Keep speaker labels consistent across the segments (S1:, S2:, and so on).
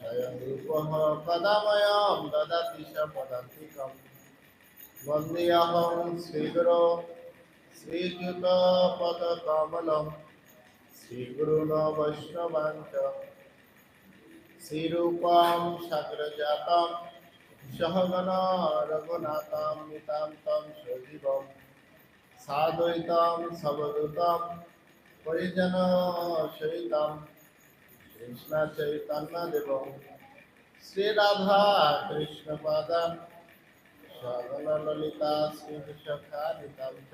S1: স্বয়ং রূপঃ পদময়ং দদতি চ পদান্তিকম বন্দেহং শ্রীগুরো শ্রীযুতপদকমলম শ্রীগুরুণ বৈষ্ণবাঞ্চ শ্রীরূপম সাগ্রজাতম সহগণ রঘুনাথম নিতান্তম সজীবম সাদ্বৈতম সবদূতম পরিজন সহিতম কৃষ্ণ চৈতন্য দেবম শ্রী রাধা কৃষ্ণ পাদাম সগণ ললিতা শ্রী বিশাখানিতাম চ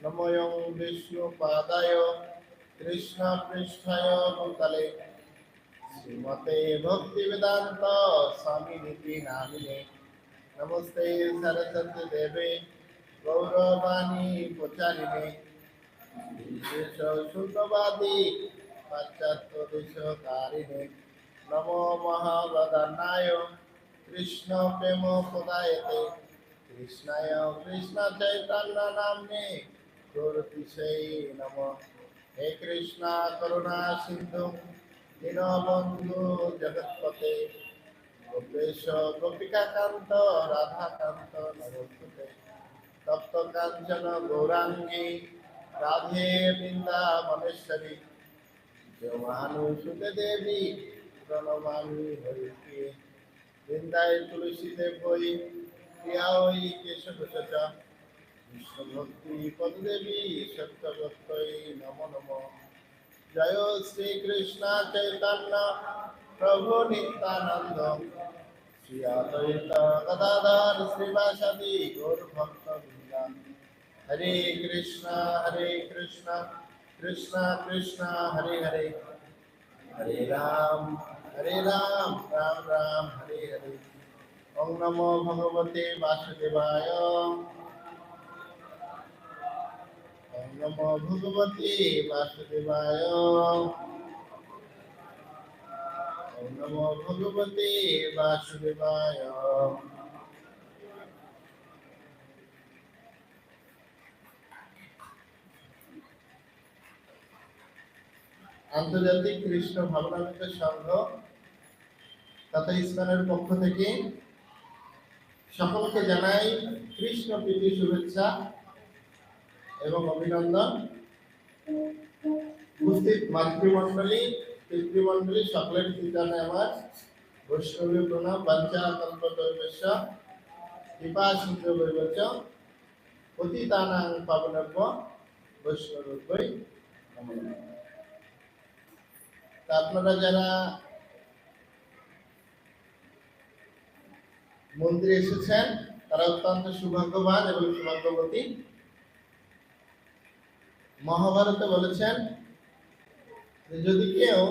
S1: নমোয়ং বিষ্ণু পাদায় কৃষ্ণ পৃষ্ঠায় ভূতলে শ্রীমতে ভক্তি বেদান্ত স্বামী নীতি নামিনে নমস্তে सरस्वती देवे गौरवाणी प्रचारिणे विशेष शुद्धवादी पाश्चात्य देशकारिणे नमो महावदनाय कृष्ण प्रेम पदायते कृष्णाय कृष्ण चैतन्य नाम्ने गौरतिशै नमः हे कृष्णा करुणा सिंधु दीनबंधु जगत्पते गोपेश गोपिकाकांत राधाकांत नमोस्तुते तप्त कांचन गौरांगी राधे वृंदावनेश्वरी जमानुसुते देवी प्रणमामि हरिप्रिये वृंदाय तुलसी देवई प्रियाय केशव सचा विष्णु भक्ति पददेवी सत्यवत्तै नमो नमः जय श्री कृष्ण चैतन्य प्रभु नित्यानंद श्री अद्वैत गदाधर श्रीवासदि गौर भक्त वृंदा हरे कृष्ण कृष्ण कृष्ण हरे हरे हरे राम राम राम हरे हरे ओम नमो भगवते वासुदेवाय ओम नमो भगवते वासुदेवाय ओम नमो भगवते वासुदेवाय আন্তর্জাতিক কৃষ্ণ ভাবনামৃত সংঘ তথা ইসলামের পক্ষ থেকে সকলকে জানাই কৃষ্ণ প্রীতি শুভেচ্ছা এবং অভিনন্দন। উপস্থিত মাতৃমণ্ডলী পিতৃমণ্ডলী সকলের ঠিকানা আমার বৈষ্ণবী প্রণাম বাঞ্ছা কল্পতরুভ্যশ্চ কৃপা সিন্ধু বৈবচ পতিতানাং পাবনেভ্য বৈষ্ণবেভ্যৈ নমো নমঃ। আপনারা যারা মন্দিরে এসেছেন তারা অত্যন্ত সৌভাগ্যবান এবং সৌভাগ্যবতী। মহাভারতে বলেছেন যে যদি কেউ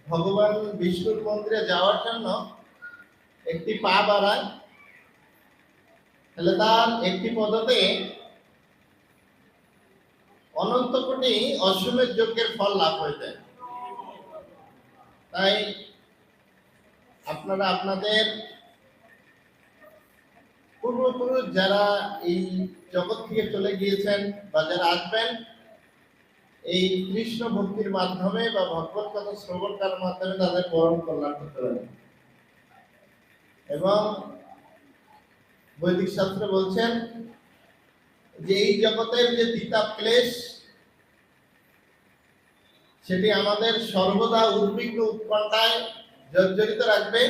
S1: ভগবান বিষ্ণুর মন্দিরে যাওয়ার জন্য একটি পা বাড়ায় তাহলে তার একটি পদতে অনন্ত কোটি অশ্বমেধ যজ্ঞের ফল লাভ হয়ে যায়। তাই আপনারা আপনাদের পূর্বপুরুষ যারা এই জগৎ থেকে চলে গিয়েছেন বা যারা আসবেন এই কৃষ্ণ ভক্তির মাধ্যমে বা ভগবত কথা শ্রবণ করার মাধ্যমে তাদের পরম কল্যাণ করতে পারে। এবং বৈদিক শাস্ত্র বলছেন যে এই জগতের যে তিতা ক্লেশ সেটি আমাদের সর্বদা উদ্বিগ্ন উৎকণ্ঠায় জর্জরিত রাখবে,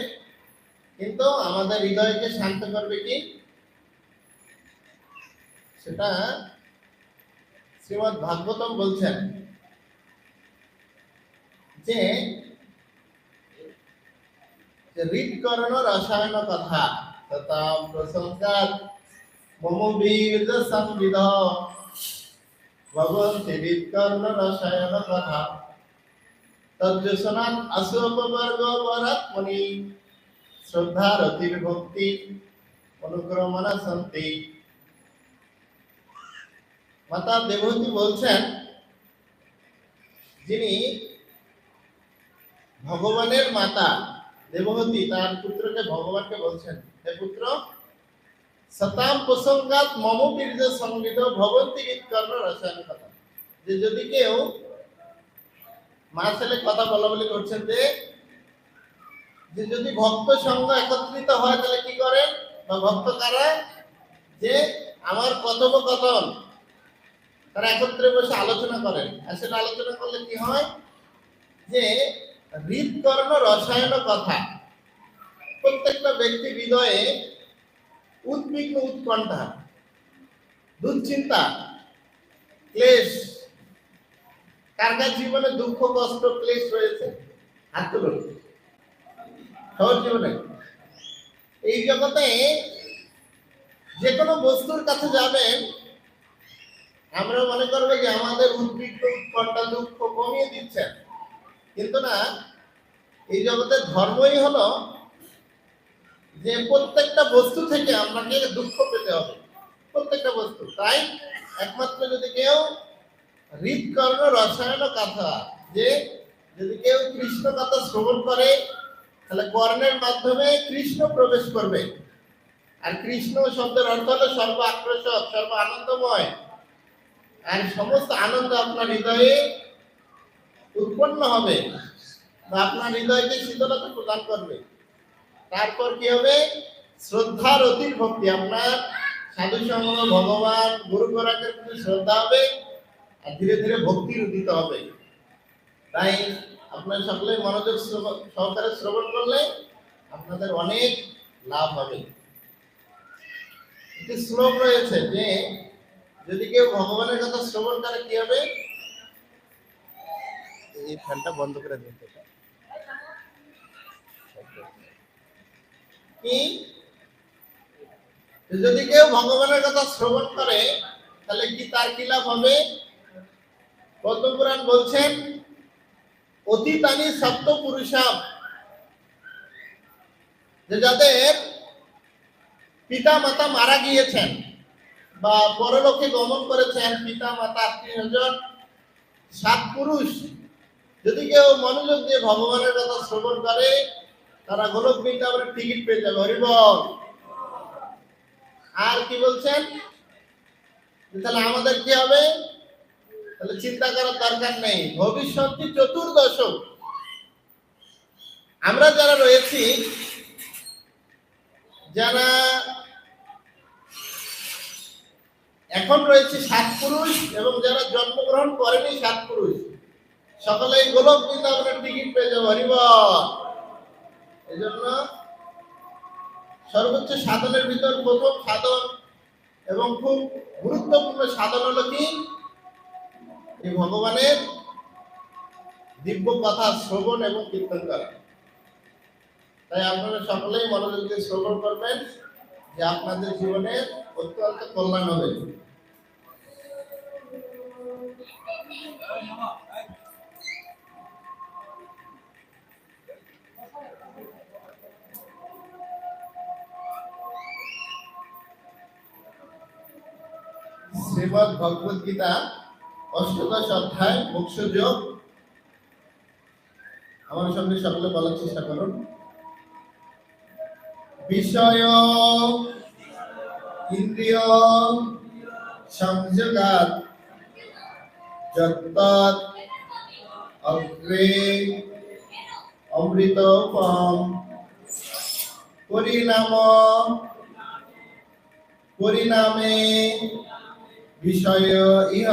S1: কিন্তু আমাদের হৃদয়কে শান্ত করবে কি সেটা শ্রীমদ্ ভাগবতম বলছেন যে হৃৎকর্ণ রসায়ন কথা তথা প্রসঙ্গাত মম বীর্য সংবিদ ভগবন্তি হৃৎকর্ণ রসায়ন কথা তজ্জসনাৎ অশোকবর্গ পরাত্মনি শ্রদ্ধা রতির ভক্তি অনুক্রমণা সন্তি। মাতা দেবহূতি বলছেন যিনি ভগবানের মাতা দেবহূতি তার পুত্রকে ভগবানকে বলছেন, হে পুত্র সতাম প্রসঙ্গাত মম বীর্য সংবিদ ভগবন্তি হৃৎকর্ণ রসায়ন কথা। যে যদি কেউ মা ছেলে কথা বলা বলি করছেন যে যে যদি ভক্ত সঙ্গ একত্রিত হয় তাহলে কি করে, বা ভক্ত কারা, যে আমার কথোপকথন তারা একত্রে বসে আলোচনা করেন। আর সেটা আলোচনা করলে কি হয়, যে হৃদকর্ণ রসায়ন কথা, প্রত্যেকটা ব্যক্তি হৃদয়ে উদ্বিগ্ন, উৎকণ্ঠা, দুশ্চিন্তা, ক্লেশ, কার কার জীবনে দুঃখ কষ্ট ক্লেশ রয়েছে, হাত তুলুন। সবার জীবনে এই জগতে যে কোনো বস্তুর কাছে যাবেন, আমরা মনে করবো যে আমাদের উদ্বিগ্ন, উৎকণ্ঠা, দুঃখ কমিয়ে দিচ্ছেন, কিন্তু না, এই জগতের ধর্মই হলো যে প্রত্যেকটা বস্তু থেকে আমাকে দুঃখ পেতে হবে, প্রত্যেকটা বস্তু। তাই একমাত্র যদি কেউ হৃদকর্ণ রসায়ন কথা, যে যদি কেউ কৃষ্ণ কথা শ্রবণ করে তাহলে কর্ণের মাধ্যমে কৃষ্ণ প্রবেশ করবে। আর কৃষ্ণ শব্দের অর্থ হলো সর্ব আকর্ষক, সর্ব আনন্দময়। আর সমস্ত আনন্দ আপনার হৃদয়ে উৎপন্ন হবে বা আপনার হৃদয়কে শীতলতা প্রদান করবে। তারপর কি হবে, শ্রদ্ধার অতির ভক্তি, আপনার সাধু সঙ্গ, ভগবান, গুরু গোরাকের প্রতি শ্রদ্ধা হবে, আর ধীরে ধীরে ভক্তির উদিত হবে। তাই আপনার সকলে মনোযোগ সহকারে শ্রবণ করলে আপনাদের অনেক লাভ হবে। একটি শ্লোক রয়েছে যে যদি কেউ ভগবানের কথা শ্রবণ করে কি হবে, এই ফ্যানটা বন্ধ করে দিতে, কি যদি কেউ ভগবানের কথা শ্রবণ করে তাহলে কি তার কি লাভ হবে। পদ্মপুরাণ বলছেন, অতীতানি সপ্ত পুরুষাম, যে যাদের পিতা মাতা মারা গিয়েছেন বা পরলোকে গমন করেছেন, পিতা মাতা আত্মীয় স্বজন, 7 পুরুষ যদি কেউ মনোযোগ দিয়ে ভগবানের কথা শ্রবণ করে, তারা গোলক বৃন্দাবনের টিকিট পেয়ে যাবে। হরিবল। আর কি বলছেন, তাহলে আমাদের কি হবে, তাহলে চিন্তা করার দরকার নেই। ভবিষ্যৎ চতুর্দশ, আমরা যারা রয়েছি, যারা এখন রয়েছে 7 পুরুষ, এবং যারা জন্মগ্রহণ করেনি 7 পুরুষ, সকলেই গোলক বৃন্দাবনের টিকিট পেয়ে যাবে। হরিবল। এই জন্য সর্বোচ্চ সাধনের ভিতর প্রথম সাধন এবং খুব গুরুত্বপূর্ণ সাধন হলো কি, এই ভগবানের দিব্য কথা শ্রবণ এবং কীর্তন করা। তাই আপনারা সকলেই মনোযোগ দিয়ে শ্রবণ করবেন, যে আপনাদের জীবনে অত্যন্ত কল্যাণ হবে। শ্রীমদ্ ভগবদ গীতা 8দশ অধ্যায় মোক্ষযোগ। আমার সঙ্গে সকলে বলার চেষ্টা করুন। বিষয় ইন্দ্রিয় সংযোগাৎ যত্তৎ অগ্রে অমৃতোপম পরিণামে বিষয় ইহ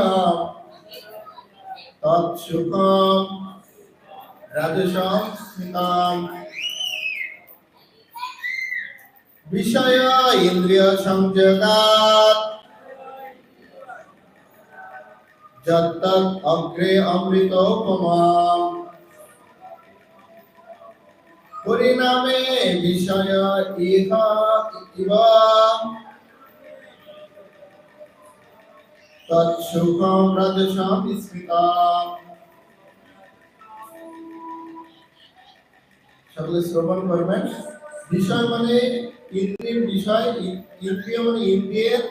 S1: তৎসুখম রাজসং স্মিতম। বিষয় ইন্দ্রিয় সংযোগাৎ যত্তৎ অগ্রে অমৃতোপমম পরিণামে বিষয় ইহ ইব তৎসুখম রাজসং স্মিতম। সকলে শ্রবণ করবেন। বিষয় মানে ইন্দ্রিয়ের বিষয়, ইন্দ্রিয় মানে ইন্দ্রিয়ের,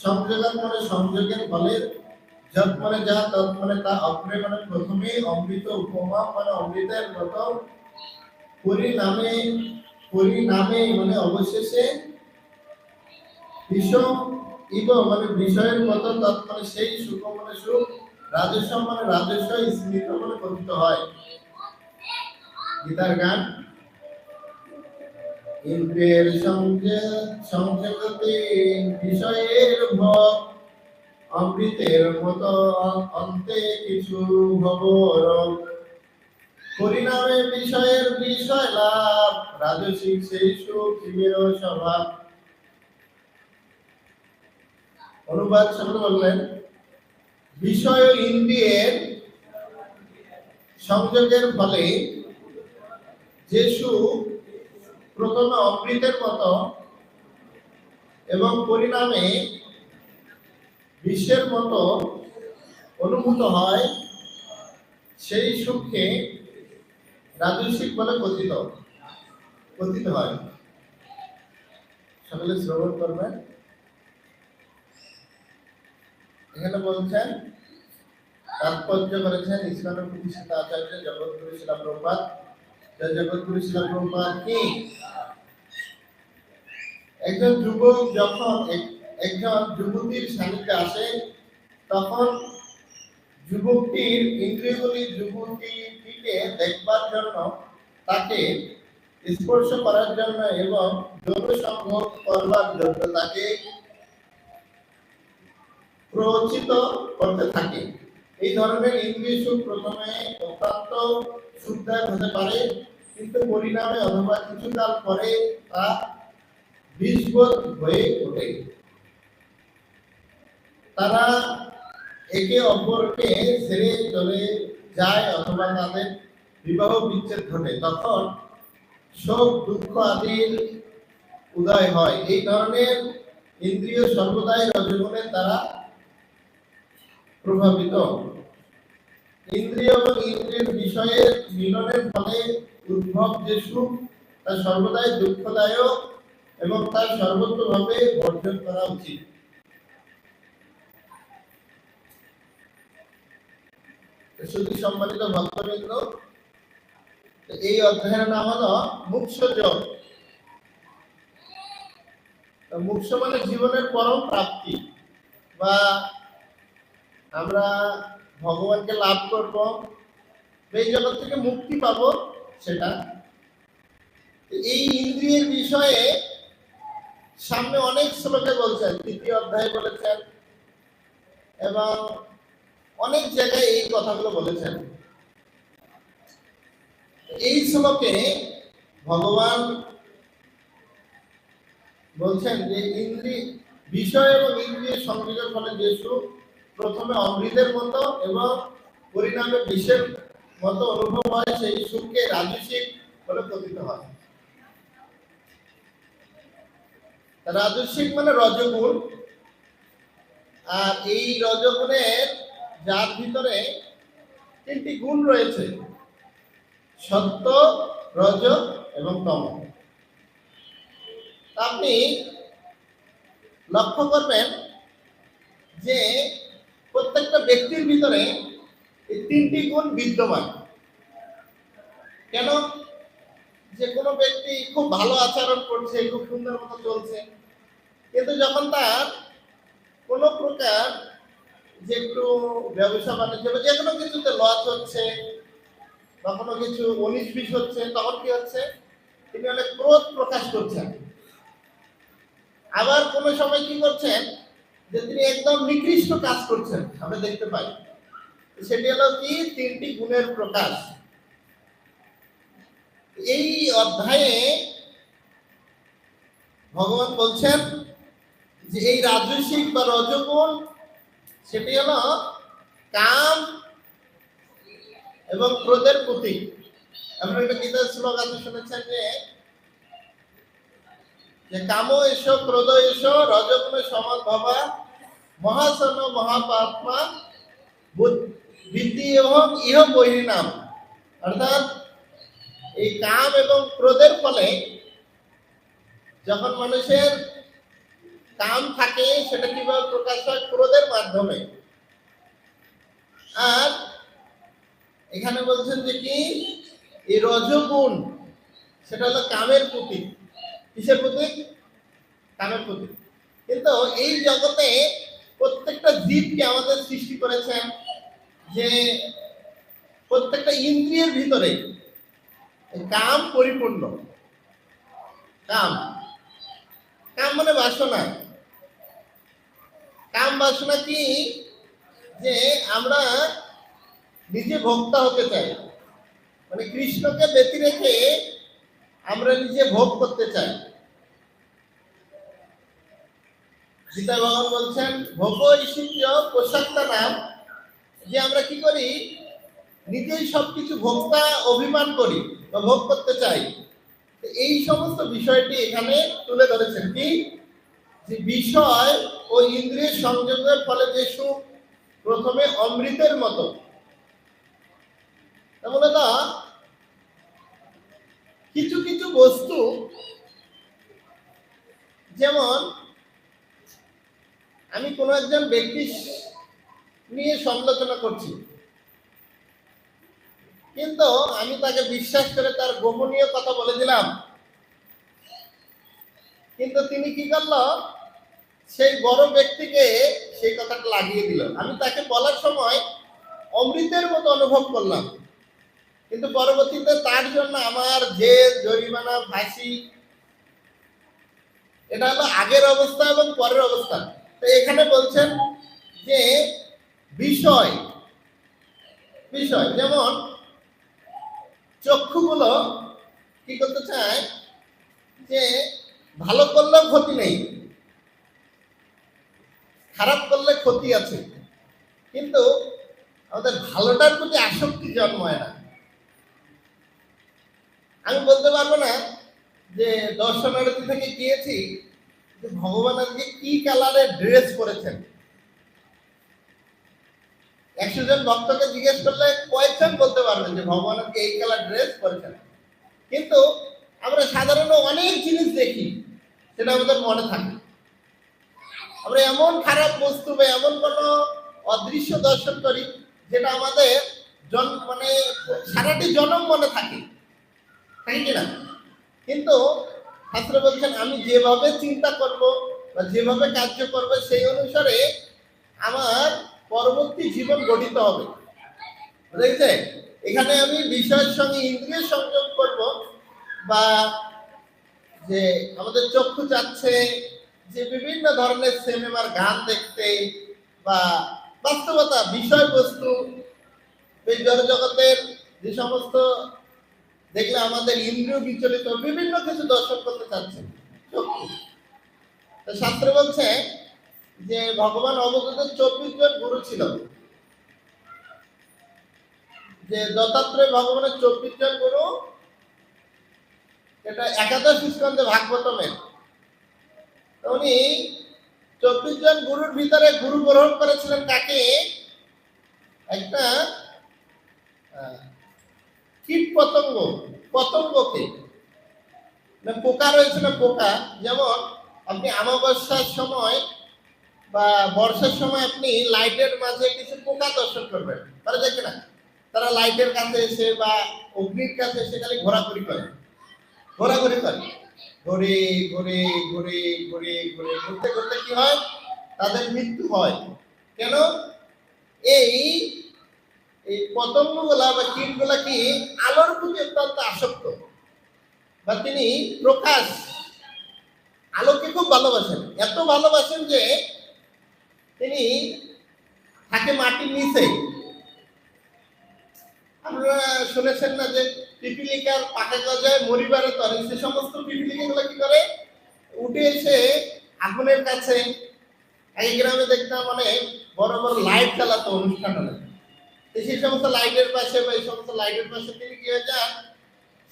S1: সংযোগাৎ মানে সংযোগের ফলে, যৎ মানে যা, তৎ মানে তা, অগ্রে মানে প্রথমে, অমৃত উপমা মানে অমৃতের মতো, পরিণামে মানে অবশেষে, বিষম ইব মানে বিষয়ের মতো, তৎ মানে সেই, সুখ মানে সুখ, রাজস্ব মানে রাজস্ব, স্মৃত মানে কথিত হয়। গীতার গান। ইন্দ্রিয়ের সংযতে বিষয়ের ভোগ, অমৃতের মতো অন্তে কিছু ভবর, পরিণামে বিষয়ের বিষয় লাভ, রাজসিক সেই সুখ জীবের স্বভাব। অনুবাদ শব্দ বললেন, বিষয় ও ইন্দ্রিয়ের সংযোগের ফলে যে সুখ প্রথমে অমৃতের মতো এবং পরিণামে বিষের মতো অনুভূত হয়, সেই সুখকে রাজসিক বলে কথিত হয়। সকলে শ্রবণ করবেন। এখানে বলছেন, তাৎপর্য করেছেন ইসলামের প্রতিষ্ঠাতা আচার্য জগৎগুরু শিলা প্রভুপাদ। জগৎগুরু শিলা প্রভুপাদ কি? একজন যুবক যখন একজন যুবতীর সান্নিধ্যে আসে, তখন যুবকটির ইন্দ্রিয়গুলি যুবতীটিকে দেখবার জন্য, তাকে স্পর্শ করার জন্য এবং যৌন সংভোগ করবার জন্য তাকে প্ররোচিত করতে থাকে। এই ধরনের ইন্দ্রিয় সুখ প্রথমে অত্যন্ত সুখদায়ক হতে পারে, কিন্তু পরিণামে অথবা কিছুকাল পরে তা বিষবোধ হয়ে ওঠে। তারা একে অপরকে ছেড়ে চলে যায় অথবা তাদের বিবাহ বিচ্ছেদ ঘটে, তখন শোক দুঃখ আদির উদয় হয়। এই ধরনের ইন্দ্রিয় সর্বদাই রজগুণের দ্বারা প্রভাবিত। ইন্দ্রিয় এবং ইন্দ্রিয়ের বিষয়ের মিলনের ফলে উদ্ভব যে সুখ, তা সর্বদাই দুঃখদায়ক এবং তা সর্বত্রভাবে বর্জন করা উচিত। শুধু সম্মানিত ভক্তবৃন্দ, এই অধ্যায়ের নাম হলো মোক্ষযোগ। মোক্ষ মানে জীবনের পরম প্রাপ্তি, বা আমরা ভগবানকে লাভ করব, এই জগৎ থেকে মুক্তি পাবো, সেটা। এই ইন্দ্রিয়ের বিষয়ে সামনে অনেক শ্লোকে বলছেন, তৃতীয় অধ্যায়ে বলেছেন এবং অনেক জায়গায় এই কথাগুলো বলেছেন। এই শ্লোকে ভগবান বলছেন যে বিষয় এবং ইন্দ্রিয় সংযোগের ফলে যে সুখ প্রথমে অমৃতের মতো এবং পরিণামে বিষের মতো অনুভব হয়, সেই সুখকে রাজসিক বলে কথিত হয়। রাজসিক মানে রজগুণ, আর এই রজগুণের যার ভিতরে তিনটি গুণ রয়েছে, সত্য, রজ এবং তম। আপনি লক্ষ্য করবেন যে প্রত্যেকটা ব্যক্তির ভিতরে এই তিনটি গুণ বিদ্যমান। কেন? যে কোনো ব্যক্তি খুব ভালো আচরণ করছে, খুব সুন্দর মতো চলছে, কিন্তু যখন তার কোনো প্রকার যে একটু ব্যবসা বাণিজ্য বা যে কোনো কিছুতে লস হচ্ছে বা কোনো কিছু 19-20 হচ্ছে, তখন কি হচ্ছে? তিনি অনেক ক্রোধ প্রকাশ করছেন। আবার কোন সময় কি করছেন, যে তিনি একদম নিকৃষ্ট কাজ করছেন, আমরা দেখতে পাই। সেটি হলো কি? তিনটি গুণের প্রকাশ। এই অধ্যায়ে ভগবান বলছেন যে এই রাজসিক বা রজগুণ, সেটি হলো কাম এবং ক্রোধের প্রতীক। আপনারা একটা গীতার শ্লোক আছে, শুনেছেন যে কাম এসো ক্রোধ এসো রজগুণ সমদ্ভবা, মহাসন মহাপাত্মা বৃদ্ধি এবং ইহ বহির্নাম। অর্থাৎ এই কাম এবং ক্রোধের ফলে যখন মানুষের কাম থাকে, সেটা কিভাবে প্রকাশ হয়? ক্রোধের মাধ্যমে। আর এখানে বলছেন যে কি, এই রজগুণ সেটা হলো কামের প্রতীক। কিসের প্রতীক? কামের প্রতীক। কিন্তু এই জগতে প্রত্যেকটা জীবকে আমাদের সৃষ্টি করেছেন যে প্রত্যেকটা ইন্দ্রিয়ের ভিতরে কাম পরিপূর্ণ। কাম। কাম মানে বাসনা। কাম বাসনা কি? যে আমরা নিজে ভোক্তা হতে চাই, মানে কৃষ্ণকে ব্যতি রেখে আমরা নিজে ভোগ করতে চাই। গীতা ভগবান বলছেন ভোগ ঐশ্বর্য পোশাকটা নাম, যে আমরা কি করি, নিজেই সবকিছু ভোক্তা অভিমান করি বা ভোগ করতে চাই। এই সমস্ত বিষয়টি এখানে তুলে ধরেছেন কি, যে বিষয় ও ইন্দ্রিয় সংযোগের ফলে যে সুখ প্রথমে অমৃতের মতো, মূলত কিছু কিছু বস্তু, যেমন আমি কোনো একজন ব্যক্তি নিয়ে সমালোচনা করছি, কিন্তু আমি তাকে বিশ্বাস করে তার গোপনীয় কথা বলে দিলাম, কিন্তু তিনি কি করলো, সেই বড় ব্যক্তিকে সেই কথাটা লাগিয়ে দিল। আমি তাকে বলার সময় অমৃতের মতো অনুভব করলাম, কিন্তু পরবর্তীতে তার জন্য আমার জেল, জরিমানা, ফাঁসি, এটা হলো আগের অবস্থা এবং পরের অবস্থা। তো এখানে বলছেন যে বিষয় বিষয় যেমন চক্ষুগুলো কি করতে চায়, যে ভালো করলেও ক্ষতি নেই, খারাপ করলে ক্ষতি আছে, কিন্তু আমাদের ভালোটার প্রতি আসক্তি জন্মায় না। আমি বলতে পারবো না যে দর্শনার্থী থেকে গিয়েছি যে ভগবান আজকে কি কালারের ড্রেস পরেছেন। 100 জন ভক্তকে জিজ্ঞেস করলে কয়েকজন বলতে পারবেন যে ভগবান আজকে এই কালার ড্রেস পরেছেন। কিন্তু আমরা সাধারণত অনেক জিনিস দেখি, সেটা আমাদের মনে থাকে। আমরা এমন খারাপ বস্তু বা এমন কোনো অদৃশ্য দর্শন করি যেটা আমাদের মানে সারাটি জনম মনে থাকে, তাই কিনা? কিন্তু শাস্ত্র বলছেন আমি যেভাবে চিন্তা করব বা যেভাবে কার্য করব সেই অনুসারে আমার পরবর্তী জীবন গঠিত হবে। বুঝেছে? এখানে আমি বিষয়ের সঙ্গে ইন্দ্রিয় সংযোগ করব, বা যে আমাদের চক্ষু যাচ্ছে যে বিভিন্ন ধরনের সিনেমার গান দেখতে, বা বাস্তবতা বিষয়বস্তু এই জগতের যে সমস্ত দেখলে আমাদের ইন্দ্রিয় বিচলিত বিভিন্ন কিছু দর্শন করতে চাচ্ছেন চক্ষু। শাস্ত্র বলছে যে ভগবান অবগত 24 জন গুরু ছিল, যে দত্তাত্রেয় ভগবানের 24 জন গুরু, এটা একাদশ স্কন্ধে ভাগবতমের। উনি 24 জন গুরুর ভিতরে গুরু গ্রহণ করেছিলেন কাকে? একটা কীট পতঙ্গকে, পোকা রয়েছে না, পোকা। যেমন আপনি অমাবস্যার সময় বা বর্ষার সময় আপনি লাইটের মাঝে কিছু পোকা দর্শন করবেন, তারা দেখে না, তারা লাইটের কাছে এসে বা অগ্নির কাছে এসে খালি ঘোরাঘুরি করে ঘুরে ঘুরে ঘুরে ঘুরে ঘুরে ঘুরে ঘুরতে ঘুরতে কি হয়, তাদের মৃত্যু হয়। কেন? এই পতঙ্গগুলা বা কীটগুলা কি আলোর প্রতি অত্যন্ত আসক্ত, বা তিনি প্রকাশ আলোকে খুব ভালোবাসেন, এত ভালোবাসেন যে তিনি থাকে মাটির নিচে। আপনারা শুনেছেন না যে পিপিলিকার পাকে গজায় মরিবারে তরে, সে সমস্ত পিপিলিকাগুলো কি করে, উঠে এসে আগুনের কাছে। এই গ্রামে দেখতাম অনেক বড় বড় লাইট জ্বালাতো অনুষ্ঠান হলে, সেই সমস্ত লাইটের পাশে বা এই সমস্ত লাইটের পাশে তিনি কি হয়ে যান,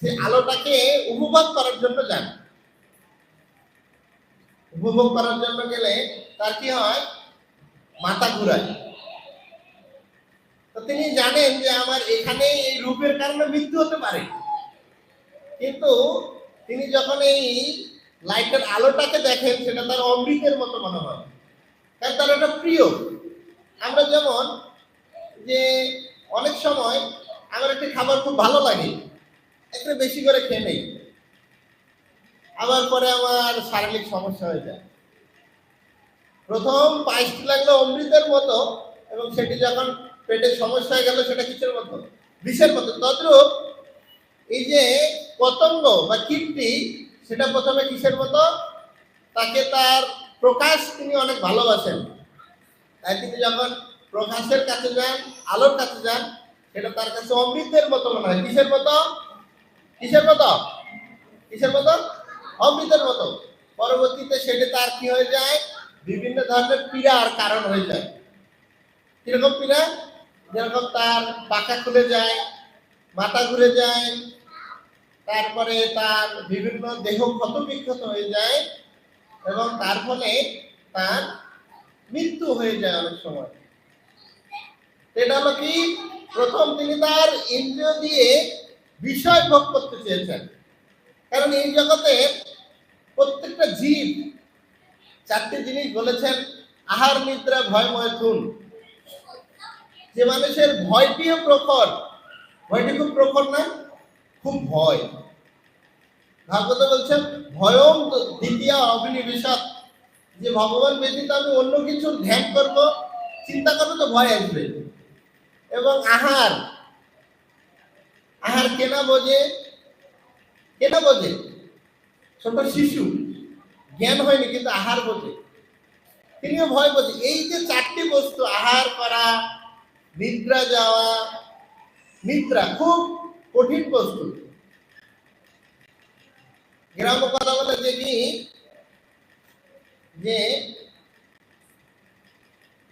S1: সেই আলোটাকে উপভোগ করার জন্য যান। উপভোগ করার জন্য গেলে তার কি হয়, মাথা ঘুরায়। তো তিনি জানেন যে আমার এখানে এই রূপের কারণে মৃত্যু হতে পারে, কিন্তু তিনি যখন এই লাইটের আলোটাকে দেখেন সেটা তার অমৃতের মতো মনে হয়, কারণ তার এটা প্রিয়। আমরা যেমন যে অনেক সময় আমার একটি খাবার খুব ভালো লাগে, একটু বেশি করে খেয়ে নেই, আবার পরে আমার শারীরিক সমস্যা হয়ে যায়। প্রথম পায়েসটি লাগলো অমৃতের মতো, এবং সেটি যখন পেটের সমস্যা হয়ে গেল সেটা কিসের মতো, বিষের মতো। তদ্রূপ এই যে পতঙ্গ বা কীটটি, সেটা প্রথমে কিসের মতো? তাকে তার প্রকাশ তিনি অনেক ভালোবাসেন, তাই তিনি যখন প্রকাশের কাছে যান, আলোর কাছে যান, সেটা তার কাছে অমৃতের মতো মনে হয়। কিসের মতো? কিসের মতো? কিসের মতো? অমৃতের মতো। পরবর্তীতে সেটা তার কি হয়ে যায়? বিভিন্ন ধরনের পীড়ার কারণ হয়ে যায়। কিরকম পীড়া? যেরকম তার পাকা খুলে যায়, মাথা ঘুরে যায়, তারপরে তার বিভিন্ন দেহ ক্ষত বিক্ষত হয়ে যায়, এবং তার ফলে তার মৃত্যু হয়ে যায় অনেক সময়। এটা হলো কি? প্রথম তিনি তার ইন্দ্রিয় দিয়ে বিষয় ভোগ করতে চেয়েছেন, কারণ এই জগতে প্রত্যেকটা জীব চারটি জিনিস বলেছেন: আহার, নিদ্রা, ভয়, মৈথুন। যে মানুষের ভয়টিও প্রখর, ভয়টি খুব প্রখর না? খুব ভয়। ভাগবত বলছেন ভয়ম দ্বিতীয় অভিনিবেশক, যে ভগবান ব্যতীত আমি অন্য কিছুর ধ্যান করব, চিন্তা করবো তো ভয় আসবে। এবং আহার, আহার কেনা বোঝে? কেনা বোঝে? ছোট শিশু, জ্ঞান হয়নি কিন্তু আহার বোঝে, তিনিও ভয় বোঝে। এই যে চারটি বস্তু, আহার করা, নিদ্রা যাওয়া, নিদ্রা খুব কঠিন বস্তু। গ্রাম্য কথা বলে দেখি যে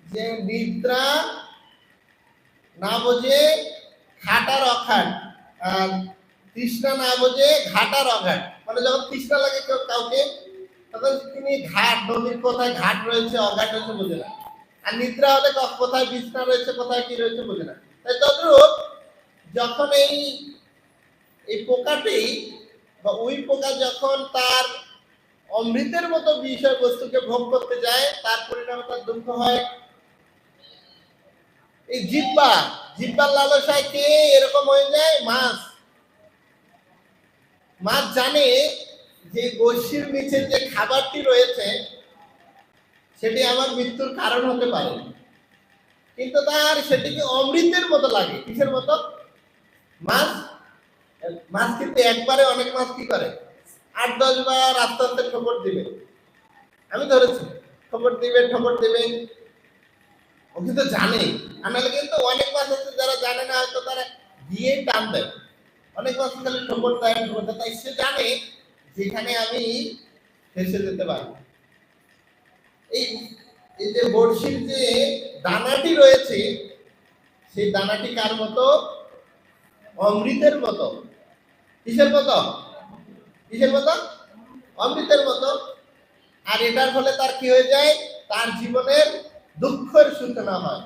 S1: যে নিদ্রা না বোঝে ঘাটার অঘাট, আর তৃষ্ণা না বোঝে ঘাটার অঘাট। মানে যখন তৃষ্ণা লাগে কেউ কাউকে, তখন তিনি ঘাট, নদীর কোথায় ঘাট রয়েছে, অঘাট রয়েছে বোঝে না। আর নিদ্রা হলে কোথায় বিছনা রয়েছে, কোথায় কি রয়েছে বোঝে না। তাই তদ্রূপ যখন এই পোকাটি বা ওই পোকা যখন তার অমৃতের মতো বিষয়বস্তুকে ভোগ করতে যায়, তার পরিণামে তার দুঃখ হয়। এই জিহ্বার লালসায় কে এরকম হয়ে যায়? মাছ। মাছ জানে যে গোষ্ঠীর নিচে যে খাবারটি রয়েছে সেটি আমার মৃত্যুর কারণ হতে পারে, কিন্তু তার সেটিকে অমৃতের মতো লাগে। কিসের মতো? মাছ মাছ কিন্তু একবারে অনেক মাছ কি করে? 8-10 বার আস্তে আস্তে ঠোকর দিবে। আমি ধরেছি, ঠোকর দিবে ঠোকর দিবে, ও কিন্তু জানে। আনালে কিন্তু অনেক মাছ আছে যারা জানে না, হয়তো তারা দিয়ে টান দেয়। অনেক মাছ খালি ঠোকর দেয় ঠোকর দেয়, তাই সে জানে যেখানে আমি ফেসে যেতে পারি। এই এই যে বড়শির যে দানাটি রয়েছে, সেই দানাটি কার মতো? অমৃতের মতো। কিসের মতো? কিসের মতো? অমৃতের মতো। আর এটার ফলে তার কি হয়ে যায়? তার জীবনের দুঃখের সূচনা হয়।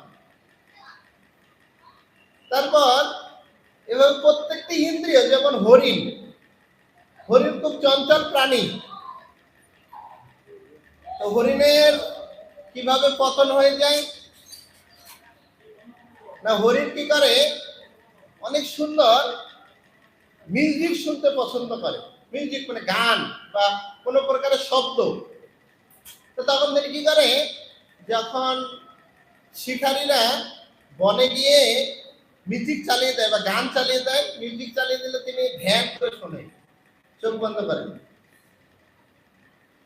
S1: তারপর এবং প্রত্যেকটি ইন্দ্রিয়, যেমন হরিণ, হরিণ খুব চঞ্চল প্রাণী। তো হরিণের কিভাবে পতন হয়ে যায় না? হরিণ কি করে? অনেক সুন্দর মিউজিক শুনতে পছন্দ করে। মিউজিক মানে গান বা কোনো প্রকারের শব্দ। তো তখন তিনি কি করে? যখন শিকারীরা বনে গিয়ে মিউজিক চালিয়ে দেয় বা গান চালিয়ে দেয়, মিউজিক চালিয়ে দিলে তিনি ধ্যান করে শোনে, চোখ বন্ধ করেন।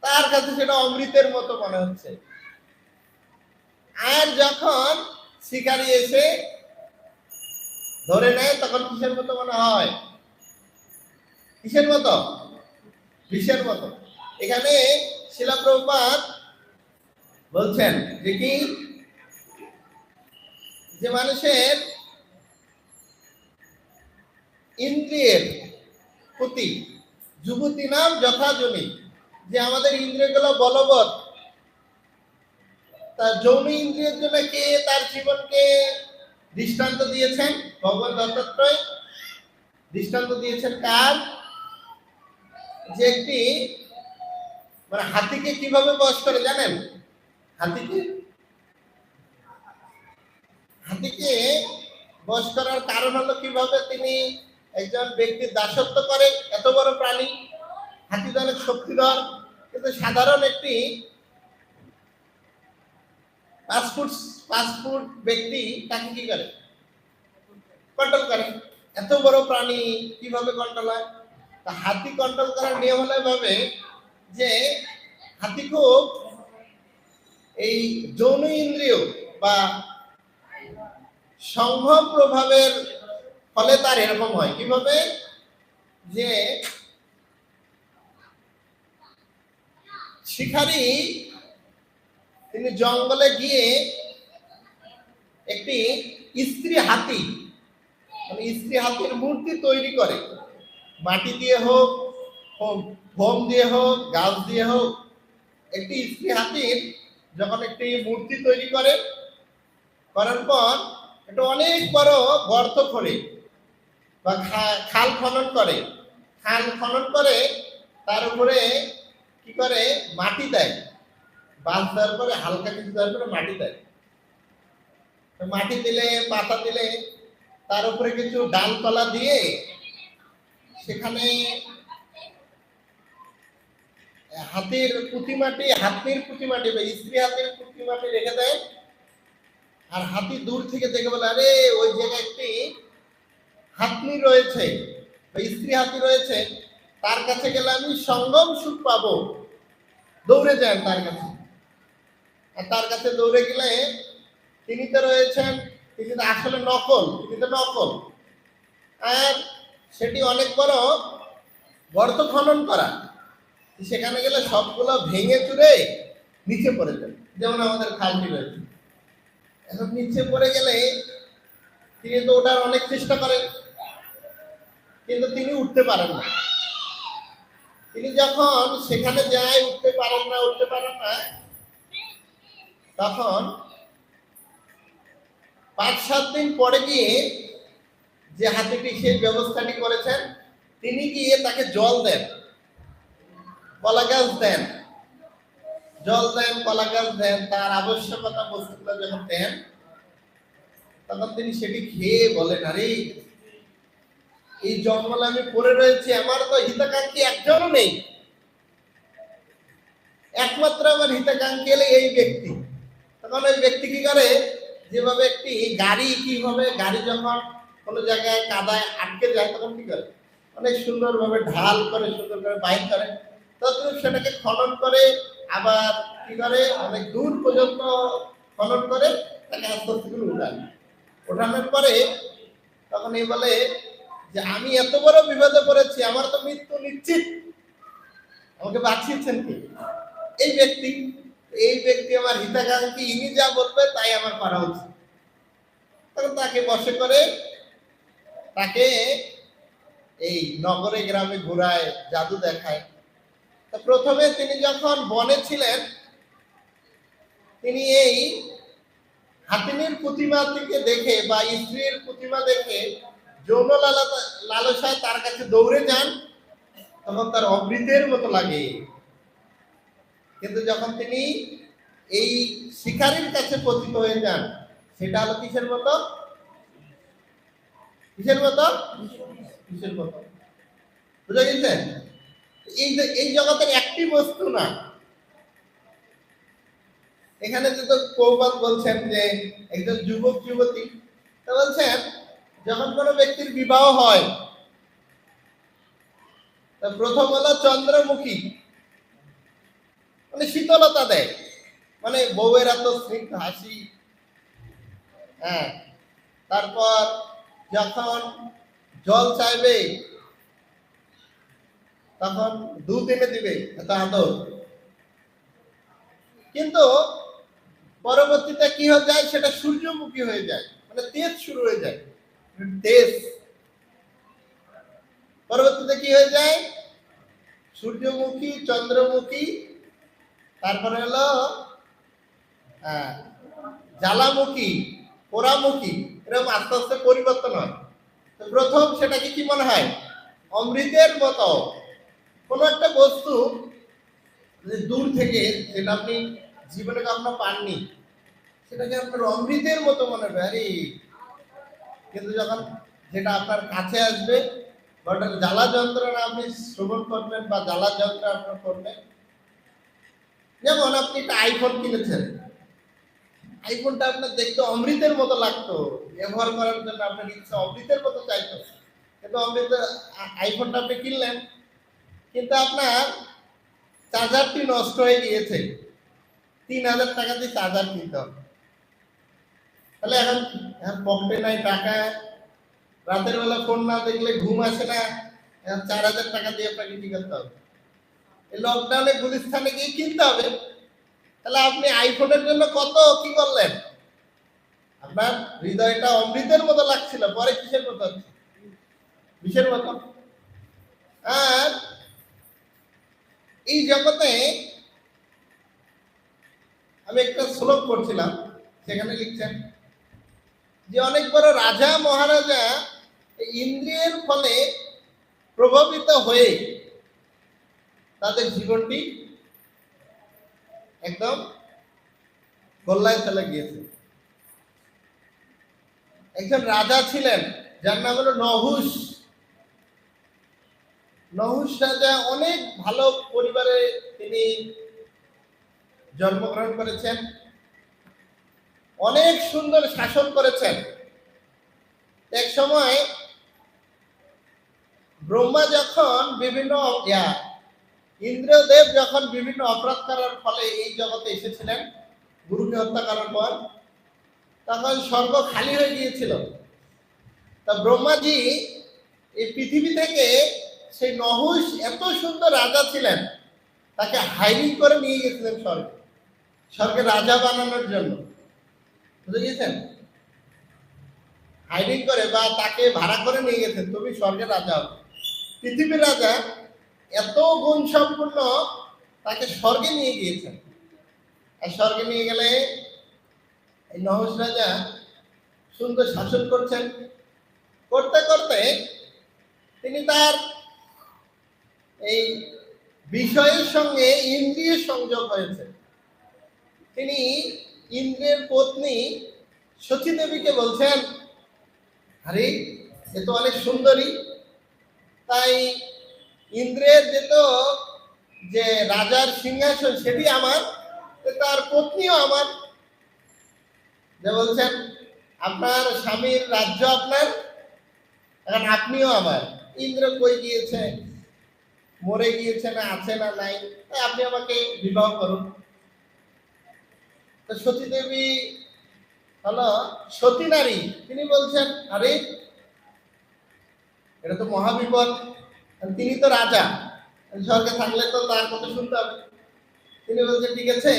S1: তার কাছে সেটা অমৃতের মতো মনে হচ্ছে। আর যখন শিকারী এসে ধরে নেয়, তখন কিসের মতো মনে হয়? কিসের মতো? বিষের মতো। এখানে শিলা প্রভুপাদ বলছেন যে কি, যে মানুষের ইন্দ্রিয়ের প্রতি যুবতী নাম যথাজনী, যে আমাদের ইন্দ্রিয়গুলো বলবৎ, তার যৌন ইন্দ্রিয়ের জন্য কে তার জীবনকে দৃষ্টান্ত দিয়েছেন? ভগবান দত্তাত্রেয় দৃষ্টান্ত দিয়েছেন কার? যে একটি মানে হাতিকে কিভাবে বশ করে জানেন? হাতিকে হাতিকে বশ করার কারণ হলো কিভাবে তিনি একজন ব্যক্তির দাসত্ব করে। এত বড় প্রাণী হাতি তো অনেক শক্তিধর, কিন্তু সাধারণ একটি 5 ফুট ব্যক্তি তাকে কি করে? কন্ট্রোল করে। এত বড় প্রাণী কিভাবে কন্ট্রোল হয়? তা হাতি কন্ট্রোল করার নিয়ম হলো এভাবে যে হাতি খুব এই যৌন ইন্দ্রিয় বা সম্ভব প্রভাবের ফলে তার এরকম হয়। কিভাবে? যে শিকারী তিনি জঙ্গলে গিয়ে একটি স্ত্রী হাতি মানে স্ত্রী হাতির মূর্তি তৈরি করে, মাটি দিয়ে হোক, ফোম দিয়ে হোক, গাছ দিয়ে হোক। একটি স্ত্রী হাতির যখন একটি মূর্তি তৈরি করে, করার পর এটা অনেক বড় গর্ত করে বা খাল খনন করে, খাল খনন করে তার উপরে কি করে মাটি দেয়, বাঁশ দেওয়ার পরে হালকা কিছু দেওয়ার পরে মাটি দেয়। মাটি দিলে, পাতা দিলে, তার উপরে কিছু ডালপালা দিয়ে সেখানে হাতির পুঁতিমাটি, হাতির পুঁতিমাটি বা স্ত্রী হাতির পুঁতিমাটি রেখে দেয়। আর হাতি দূর থেকে দেখে বলে, আরে ওই জায়গায় একটি হাতনি রয়েছে বা স্ত্রী হাতি রয়েছে, তার কাছে গেলে আমি সঙ্গম সুখ পাবো। দৌড়ে যান তার কাছে। আর তার কাছে দৌড়ে গেলে তিনি তো রয়েছেন, তিনি তো আসলে নকল, তিনি তো নকল। আর সেটি অনেক বড় গর্ত খনন করা, সেখানে গেলে সবগুলো ভেঙে চুরে নিচে পড়ে যাবে। যেমন আমাদের খালটি রয়েছে, এখন নিচে পড়ে গেলে তিনি তো ওঠার অনেক চেষ্টা করেন, কিন্তু তিনি উঠতে পারেন না। তিনি যখন সেখানে যায়, উঠতে পারেন না, তখন 5-7 দিন পরে গিয়ে যে হাতিটি সেই ব্যবস্থাটি করেছেন, তিনি গিয়ে তাকে জল দেন, কলা গাছ দেন, জল দেন, কলা গাছ দেন, তার আবশ্যকতা বস্তুগুলো যখন দেন, তখন তিনি সেটি খেয়ে বলেন, আরে এই জঙ্গলে আমি পড়ে রয়েছি, আমার তো হিতাকাঙ্ক্ষী একজনও নেই, একমাত্র আমার হিতাকাঙ্ক্ষী হলে এই ব্যক্তি। তখন ওই ব্যক্তি কি করে, যেভাবে একটি গাড়ি যখন কোনো জায়গায় কাদায় আটকে যায়, তখন কি করে অনেক সুন্দরভাবে ঢাল করে, সুন্দর করে বাইর করে, তখন সেটাকে খনন করে, আবার কি করে অনেক দূর পর্যন্ত খনন করে তাকে আস্তে আস্তে করে ওঠানোর পরে তখন এই বলে যে আমি এত বড় বিপদে পড়েছি, আমার তো মৃত্যু নিশ্চিত, আমাকে বাঁচিয়েছেন কি এই ব্যক্তি আমার হিতাকাঙ্ক্ষী, ইনি যা বলবে তাই আমার করা উচিত। তখন তাকে বসে করে তাকে এই নগরে গ্রামে ঘুরায়, জাদু দেখায়। তো প্রথমে তিনি যখন বনে ছিলেন, তিনি এই হাতিনীর প্রতিমা থেকে দেখে বা স্ত্রীর প্রতিমা দেখে যৌন লালসায় তার কাছে দৌড়ে যান, তখন তার অমৃতের মতো লাগে। কিন্তু যখন তিনি এই শিকারীর কাছে পতিত হয়ে যান, সেটা হলো কিসের মতো বুঝে গেছেন? এই জগতের একটি বস্তু না। এখানে তো কৌবাদ বলছেন যে একজন যুবক যুবতী, তা বলছেন যখন কোনো ব্যক্তির বিবাহ হয়, তা প্রথম হলো চন্দ্রমুখী, মানে শীতলতা দেয়, মানে বউয়ের এত স্নিগ্ধ হাসি। হ্যাঁ, তারপর যখন জল চাইবে তখন দুধ এনে দিবে, এত আদর। কিন্তু পরবর্তীতে কি হয়ে যায়, সেটা সূর্যমুখী হয়ে যায়, মানে তেজ শুরু হয়ে যায়, তেজ। পরবর্তীতে কি হয়ে যায়, সূর্যমুখী, চন্দ্রমুখী, তারপরে হলো জ্বালামুখী, পোড়ামুখী, এরকম আস্তে আস্তে পরিবর্তন হয়। তো প্রথম সেটাকে কি মনে হয়, অমৃতের মতো কোন একটা বস্তু দূর থেকে, যেটা আপনি জীবনে কখনো পাননি, সেটাকে আপনার অমৃতের মতো মনে হয়। আরে কিন্তু যখন যেটা আপনার কাছে আসবে, ওটার জ্বালা যন্ত্রণা আপনি শ্রবণ করবেন বা জ্বালা যন্ত্রণা আপনার করবেন। যেমন আপনি একটা আইফোন কিনেছেন, আইফোনটা আপনার দেখতে অমৃতের মতো লাগতো, ব্যবহার করার জন্য আপনার ইচ্ছা অমৃতের মতো চাইতো, কিন্তু আইফোনটা আপনি কিনলেন, কিন্তু আপনার চার্জারটি নষ্ট হয়ে গিয়েছে, 3000 টাকা দিয়ে চার্জার কিনতে হবে। তাহলে এখন পকেটে নাই টাকা, রাতের বেলা ফোন না দেখলে ঘুম আসে না, 4000 টাকা দিয়ে আপনাকে কি করতে হবে? এই লকডাউনে গুলিস্তানে গিয়ে কিনতে হবে। তাহলে আপনি আইফোনের জন্য কত কি করলেন? আপনার হৃদয়টা অমৃতের মতো লাগছিল, পরে কিসের মতো হচ্ছে? বিষের মতো। আর এই জগতে আমি একটা শ্লোক পড়ছিলাম, সেখানে লিখছেন যে অনেক বড় রাজা মহারাজা ইন্দ্রিয়ের ফলে প্রভাবিত হয়ে তাদের জীবনটি একদম গোল্লায় চলে গিয়েছে। একজন রাজা ছিলেন যার নাম হলো নহুষ। নহুষ রাজা অনেক ভালো পরিবারে তিনি জন্মগ্রহণ করেছেন, অনেক সুন্দর শাসন করেছেন। এক সময় ব্রহ্মা যখন বিভিন্ন ইন্দ্রদেব যখন বিভিন্ন অপরাধ করার ফলে এই জগতে এসেছিলেন, গুরুকে হত্যা করার পর, তখন স্বর্গ খালি হয়ে গিয়েছিল। তা ব্রহ্মাজি এই পৃথিবী থেকে সেই নহুষ এত সুন্দর রাজা ছিলেন, তাকে হাইরিং করে নিয়ে গেছিলেন স্বর্গে, স্বর্গে রাজা বানানোর জন্য। বুঝে গেছেন? হাইরিং করে বা তাকে ভাড়া করে নিয়ে গেছেন, তুমি স্বর্গের রাজা হবে। পৃথিবীর রাজা এত গুণ সম্পূর্ণ, তাকে স্বর্গে নিয়ে গিয়েছেন। আর স্বর্গে নিয়ে গেলে এই নহুষ রাজা সুন্দর শাসন করছেন। করতে করতে তিনি তার এই বিষয়ের সঙ্গে ইন্দ্রিয়ের সংযোগ হয়েছে। তিনি ইন্দ্রের পত্নী সতী দেবীকে বলছেন, আরে এ তো অনেক সুন্দরী, তাই ইন্দ্রের যে রাজার সিংহাসন সেটি আমার, তার পত্নীও আমার। যে বলছেন আপনার স্বামীর রাজ্য আপনার, এখন আপনিও আমার। ইন্দ্র কই গিয়েছে, মরে গিয়েছে না আছে না নাই, তাই আপনি আমাকে বিবাহ করুন। তো সতী দেবী হলো সতী নারী, তিনি বলছেন আরে এটা তো মহাবিপদ, তিনি তো রাজা, স্বর্গে থাকলে তো তার কথা শুনতে হবে। তিনি বলছেন ঠিক আছে,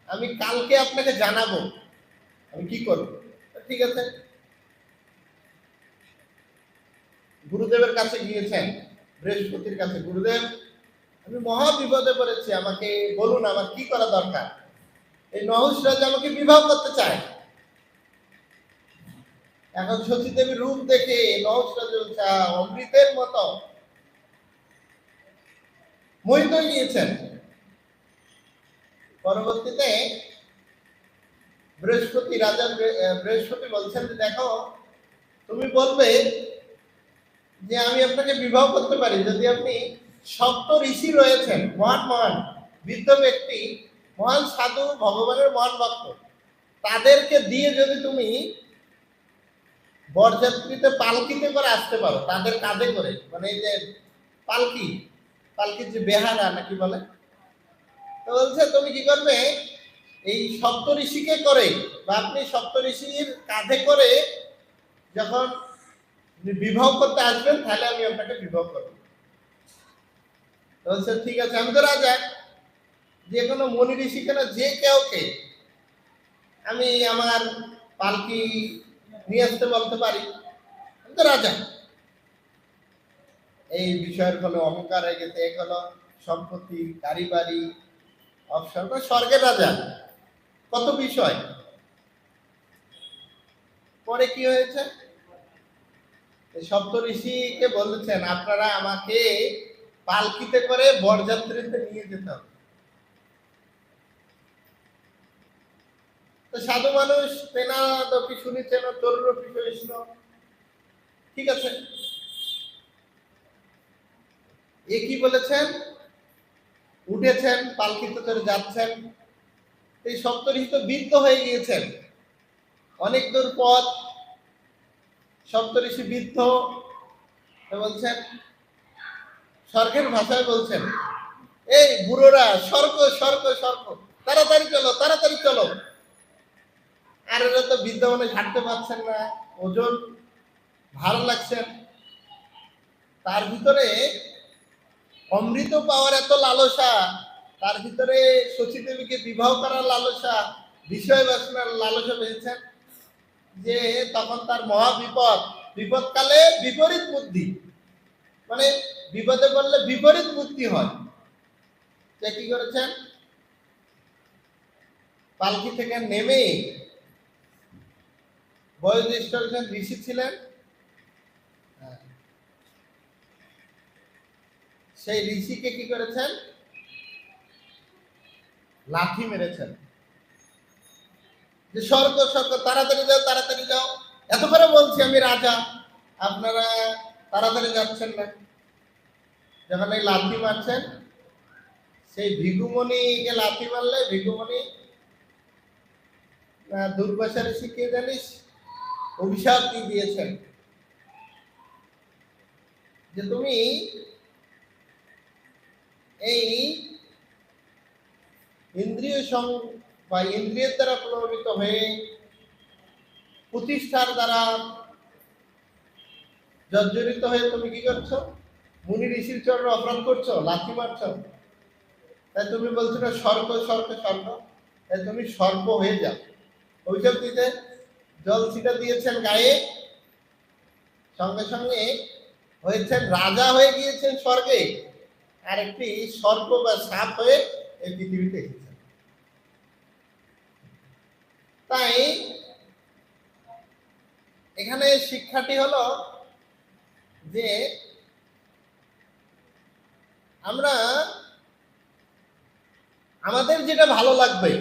S1: আমি কালকে আপনাকে জানাবো আমি কি করব। ঠিক আছে, গুরুদেবের কাছে গিয়েছেন, বৃহস্পতির কাছে, গুরুদেব আমি মহা বিপদে পড়েছি, আমাকে বলুন আমার কি করা দরকার। এই নহুষ রাজা আমাকে বিবাহ করতে চায়। এখন সতী দেবীর রূপ দেখে নহুষ রাজা অমৃতের মতো মোহিত হয়ে গিয়েছেন। পরবর্তীতে বৃহস্পতি বলছেন যে দেখো, তুমি বলবে যে আমি আপনাকে বিবাহ করতে পারি যদি আপনি সপ্ত ঋষি রয়েছেন, মহান মহান বৃদ্ধ ব্যক্তি, মহান সাধু, ভগবানের মহান ভক্ত, তাদেরকে দিয়ে যদি তুমি বরযাত্রীতে পালকিতে করে আসতে পারো, তাদের কাঁধে করে, মানে এই যে পালকির যে বেহারা নাকি বলে, তো বলছে তুমি কি করবে, এই সপ্ত ঋষিকে করে বা আপনি সপ্ত ঋষির কাঁধে করে যখন বিবাহ করতে আসবেন, তাহলে আমি আপনাকে বিবাহ করবো। বলছে ঠিক আছে, আমি তো রাজা, যে কোনো মনি ঋষি কেন যে কেউকে আমি আমার পালকি নিয়ে আসতে বলতে পারি, আমি তো রাজা। এই বিষয়ের ফলে অহংকার হয়ে গেছে, এক হলো সম্পত্তি, গাড়ি বাড়ি, অবসর, স্বর্গের রাজা, কত বিষয়। পরে কি হয়েছে, সপ্ত ঋষিকে বলেছেন আপনারা আমাকে পালকিতে করে বরযাত্রীতে নিয়ে যেতে হবে। তো সাধু মানুষ তেনাদপি শুনেছেন, তরুরপি কৃষ্ণ, ঠিক আছে, এ কি বলেছেন, উঠেছেন পালকিতে করে যাচ্ছেন। এই সপ্তঋষি তো বৃদ্ধ হয়ে গিয়েছেন, অনেক দূর পথ, সপ্তঋষি বৃদ্ধ, বলছেন স্বর্গের ভাষায় বলছেন, এই বুড়োরা স্বর্গ স্বর্গ স্বর্গ, তাড়াতাড়ি চলো তাড়াতাড়ি চলো। আর এরা তো বৃদ্ধ মানুষ হাঁটতে পারছেন না, ওজন ভালো লাগছেন। তার ভিতরে অমৃত পাওয়ার এত লালসা, তার ভিতরে শচী দেবীকে বিবাহ করার লালসা, বিষয় বাসনার লালসা পেয়েছেন, যে তখন তার মহা বিপদ, বিপদকালে বিপরীত বুদ্ধি, মানে বিপদে পড়লে বিপরীত বুদ্ধি হয়। সে কি করেছেন, পালকি থেকে নেমে, বয়োজ্যেষ্ঠ একজন ঋষি ছিলেন, সেই ঋষিকে কি করেছেন, লাঠি মেরেছেন, যে স্বর্গ স্বর্গ, তাড়াতাড়ি যাও তাড়াতাড়ি যাও, এত করে বলছি আমি রাজা, আপনারা তাড়াতাড়ি যাচ্ছেন না। যখন এই লাঠি মারছেন, সেই ভিগুমণিকে লাঠি মারলে ভিগুমণি দুর্বাসা ঋষিকে জানিস অভিশাপ দিয়ে দিয়েছেন, যে তুমি এই ইন্দ্রিয় বা ইন্দ্রিয়ের দ্বারা প্রভাবিত হয়ে, প্রতিষ্ঠার দ্বারা জর্জরিত হয়ে তুমি কি করছো, মুনি ঋষির চরণে অপরাধ করছো, লাথি মারছো। তাই তুমি বলছো না স্বর্গ স্বর্গ স্বর্গ, তাই তুমি সর্প হয়ে যাও। অভিশাপ দিতে জল ছিটা দিয়েছেন গায়ে, সঙ্গে সঙ্গে হয়েছেন রাজা, হয়ে গিয়েছেন স্বর্গে, আর একটি সর্প বা সাপ হয়ে এই পৃথিবীতে এসেছেন। তাই এখানে শিক্ষাটি হলো যে আমরা আমাদের যেটা ভালো লাগবে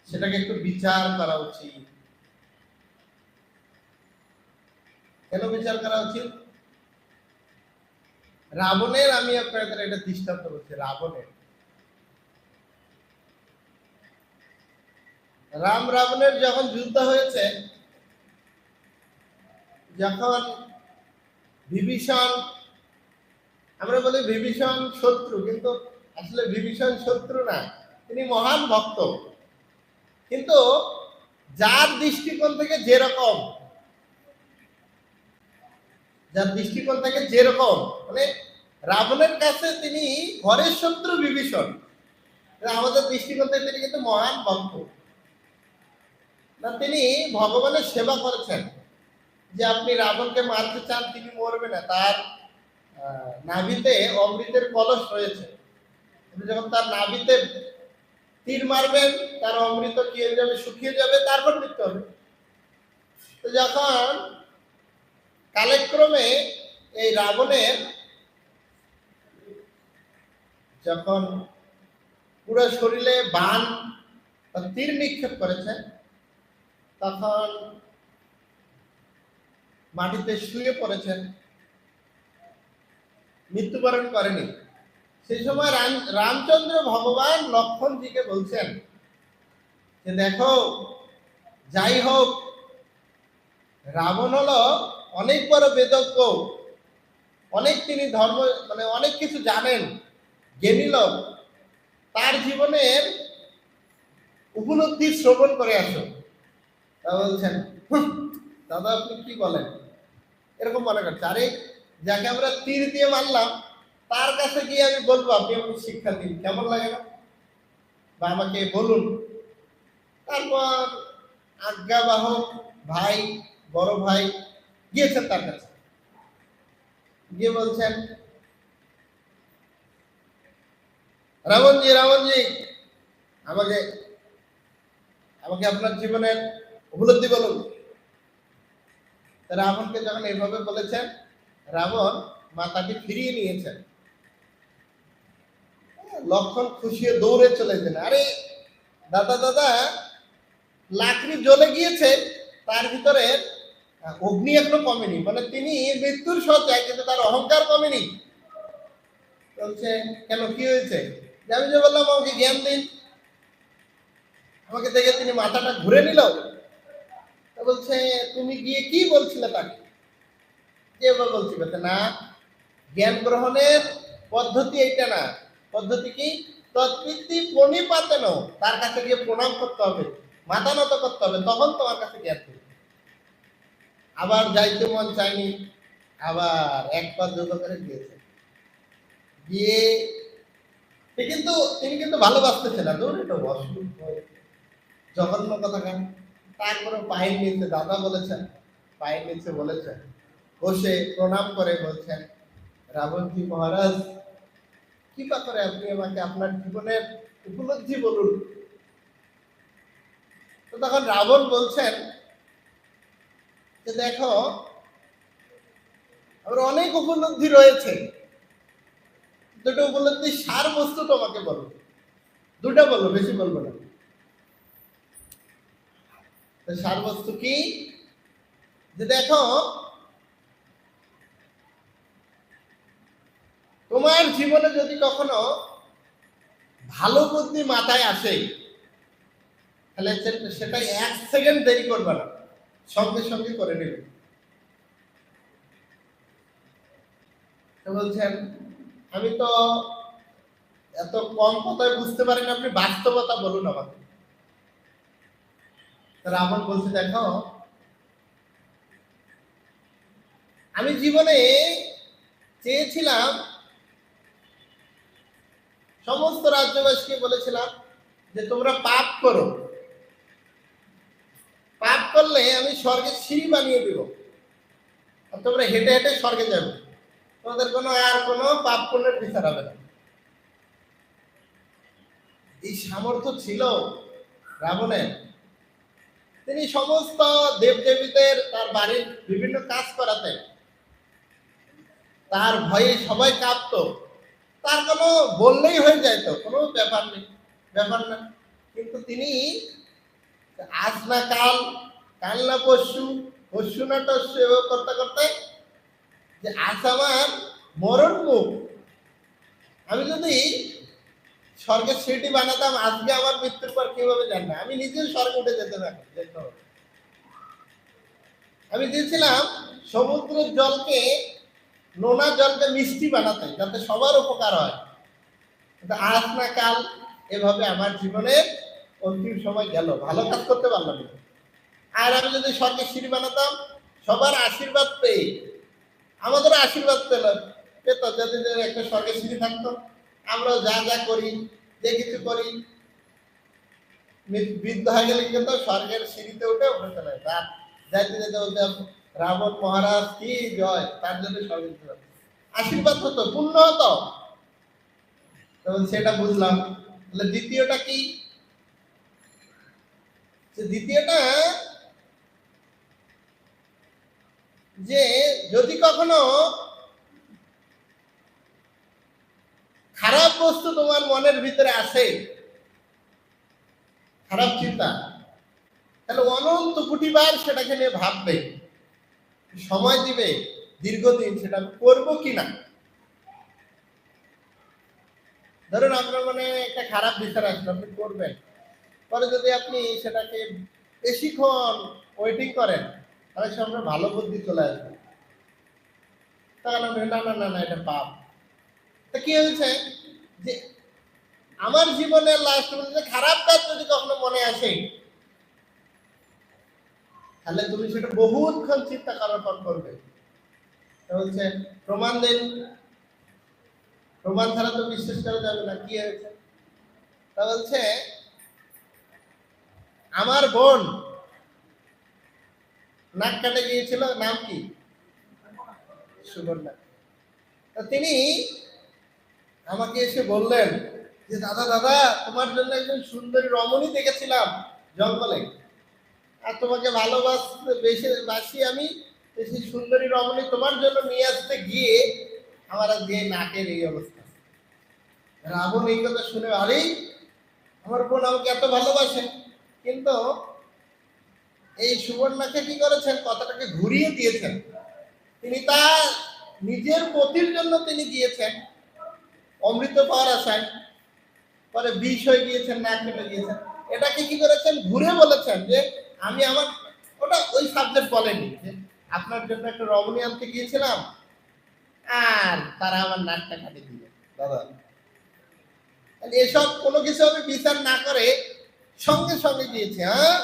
S1: সেটাকে একটু বিচার করা উচিত। কেন বিচার করা উচিত? রাবণের, আমি আপনাদের এটা দৃষ্টান্ত বলছি, রাবণের যখন যুদ্ধ হয়েছে, যখন বিভীষণ, আমরা বলি বিভীষণ শত্রু, কিন্তু আসলে বিভীষণ শত্রু না, তিনি মহান ভক্ত। কিন্তু যার দৃষ্টিকোণ থেকে যেরকম, মানে রাবণের কাছে তিনি ঘরের শত্রু বিভীষণ, আমাদের দৃষ্টিকোণ থেকে তিনি কিন্তু মহান ভক্ত। না, তিনি ভগবানের সেবা করেছেন, যে আপনি রাবণকে মারতে চান, তিনি মরবে না, তার নাভিতে অমৃতের কলস রয়েছে, যখন তার নাভিতে তীর মারবেন, তার অমৃত কি হয়ে যাবে, শুকিয়ে যাবে, তারপর মৃত্যু হবে। তো যখন কালক্রমে এই রাবণের যখন পুরো শরীরে বাণ বা তীর নিক্ষেপ করেছেন, তখন মাটিতে শুয়ে পড়েছেন, মৃত্যুবরণ করেনি। সেই সময় রামচন্দ্র ভগবান লক্ষ্মণজিকে বলছেন যে দেখো, যাই হোক, রাবণ হলো অনেক বড় বেদজ্ঞ, অনেক তিনি ধর্ম, মানে অনেক কিছু জানেন, জ্ঞানী লোক, তার জীবনের উপলব্ধি শ্রবণ করে আসো। তা বলছেন, দাদা আপনি কি বলেন, এরকম মনে করছে, আরে যাকে আমরা তীর দিয়ে মারলাম, তার কাছে গিয়ে আমি বলবো আপনি আমাকে শিক্ষা দিন, কেমন লাগে না, বা আমাকে বলুন। তারপর আজ্ঞাবাহক ভাই, বড় ভাই গিয়েছেন তার কাছে, গিয়ে বলছেন, রাবণজি আমাকে আমাকে আপনার জীবনের উপলব্ধি বলুন। রাবণকে যখন এইভাবে বলেছেন, রাবণ মাথাটি ফিরিয়ে নিয়েছেন। লক্ষণ খুশি হয়ে দৌড়ে চলেছেন, আরে দাদা দাদা, লাকড়ি জ্বলে গিয়েছে, তার ভিতরে অগ্নি এখনো কমেনি, মানে তিনি মৃত্যুর শয্যায়, কিন্তু তার অহংকার কমেনি। বলছে, কেন কি হয়েছে? আমি যে বললাম আমাকে জ্ঞান দিন, আমাকে দেখে তিনি মাথাটা ঘুরে নিল। বলছে, তুমি গিয়ে কি বলছিলে তাকে? যে বলছি, বলছে না, জ্ঞান গ্রহণের পদ্ধতি এইটা না। পদ্ধতি কি? তৎকৃতি প্রণিপাতেন, তার কাছে গিয়ে প্রণাম করতে হবে, মাথা নত করতে হবে, তখন তোমার কাছে জ্ঞান দেবে। আবার যাইতে মন চায়নি, আবার একবার দুটো করে দিয়েছে, গিয়ে তিনি কিন্তু ভালোবাসতেছে না, ধরুন এটা অসুখ জঘন্য কথা কেন। তারপরে পায়ের নিচে দাদা বলেছেন, পায়ের নিচে বলেছেন, বসে প্রণাম করে বলছেন, রাবণজি মহারাজ, কৃপা করে আপনি আমাকে আপনার জীবনের উপলব্ধি বলুন। তো তখন রাবণ বলছেন যে দেখো, আমার অনেক উপলব্ধি রয়েছে, দুটো উপলব্ধি সার বস্তু তোমাকে বলবো, দুটা বলবো, বেশি বলবো না। সার বস্তু কি? যে দেখো, তোমার জীবনে যদি কখনো ভালো বুদ্ধি মাথায় আসে, তাহলে সেটা 1 সেকেন্ড দেরি করবে না, সঙ্গে সঙ্গে করে নেবে। বলছেন, আমি তো এত কম কথায় বুঝতে পারি না, আপনি বাস্তবতা বলুন আমাকে। রাবণ বলছে, দেখো, আমি জীবনে চেয়েছিলাম, সমস্ত রাজ্যবাসীকে বলেছিলাম যে তোমরা পাপ করো, পাপ করলে আমি স্বর্গের সিঁড়ি বানিয়ে দেব, আর তোমরা হেঁটে হেঁটে স্বর্গে যাবে, তোমাদের কোনো পাপ পুণ্যের বিচার হবে না। এই সামর্থ্য ছিল রাবণের। তিনি সমস্ত দেবদেবীদের তার বাড়ির বিভিন্ন কাজ করাতেন, তার ভয়ে সবাই কাঁপত, তার বললেই হয়ে যায়, তো কোনো ব্যাপার না। কিন্তু তিনি আজ না কাল, কাল না পরশু, পরশু না টরশু করতে করতে যে আজ আমার মরণ মুখ, আমি যদি স্বর্গের সিঁড়ি বানাতাম, আজকে আমার মৃত্যুর পর কিভাবে জানবে, আমি নিজেও স্বর্গে উঠে যেতে পারি। আমি দিয়েছিলাম সমুদ্রের জলকে, নোনা জলকে মিষ্টি বানাতে, যাতে সবার উপকার হয়। কিন্তু আজ না কাল এভাবে আমার জীবনের অন্তিম সময় গেল, ভালো কাজ করতে পারলাম না। আর আমি যদি স্বর্গের সিঁড়ি বানাতাম, সবার আশীর্বাদ পেয়ে, আমাদেরও আশীর্বাদ পেত, যদি একটা স্বর্গের সিঁড়ি থাকতো, আমরা যা যা করি, যে কিছু করি, বৃদ্ধ হয়ে গেলে কিন্তু স্বর্গের সিঁড়িতে উঠে চলে যাইতে যেতে বলতে, রাবণ মহারাজ কি জয়, তার জন্য স্বর্গে আশীর্বাদ হতো, পূর্ণ হতো। তখন সেটা বুঝলাম। তাহলে দ্বিতীয়টা কি? দ্বিতীয়টা যে যদি কখনো খারাপ বস্তু তোমার মনের ভিতরে আসে, খারাপ চিন্তা, তাহলে অনন্ত কোটিবার সেটাকে নিয়ে ভাববে, সময় দিবে দীর্ঘদিন, সেটা করবো কিনা। ধরুন আপনার মনে একটা খারাপ বিচার আসলো, আপনি করবেন, পরে যদি আপনি সেটাকে বেশিক্ষণ ওয়েটিং করেন, তাহলে সে আপনার ভালো বুদ্ধি চলে আসবে, তখন আপনি না না না না এটা পাপ। তা কি হয়েছে যে আমার জীবনের লাস্ট পর্যন্ত খারাপ কাজ যদি কখনো মনে আসে, তাহলে তুমি সেটা বহুক্ষণ চিন্তা করার পর করবে। হচ্ছে প্রমাণ দিন, প্রমাণ ছাড়া তো বিশ্বাস করা যাবে না। কি হয়েছে? তা বলছে, আমার বোন নাক কাটে গিয়েছিল, নাম কি? সুবর্ণা। তিনি আমাকে এসে বললেন যে দাদা দাদা, তোমার জন্য একজন সুন্দরী রমণী দেখেছিলাম জঙ্গলে, আর তোমাকে বাসি আমি, সেই সুন্দরী রমণী তোমার জন্য নিয়ে আসতে গিয়ে আমার আজ দিয়ে নাকের এই অবস্থা। রাবণ এই কথা শুনে, আরে আমার বোন আমাকে এত ভালোবাসে, কিন্তু এই সুবর্ণাকে কি করেছেন, কথাটাকে ঘুরিয়ে দিয়েছেন। তিনি তার নিজের পতির জন্য তিনি গিয়েছেন অমৃত পাওয়ার আশায়, পরে বিষ হয়ে গিয়েছেন, নাক কেটে গিয়েছেন। এটাকে কি করেছেন, ঘুরে বলেছেন যে আমি আমার, ওটা ওই সাবজেক্ট বলেনি যে আপনার জন্য একটা রমণী আনতে গিয়েছিলাম, আর তারা আমার নাকটা কাটি দিল। দাদা এসব কোনো কিছু আমি বিচার না করে সঙ্গে সঙ্গে দিয়েছি। হ্যাঁ,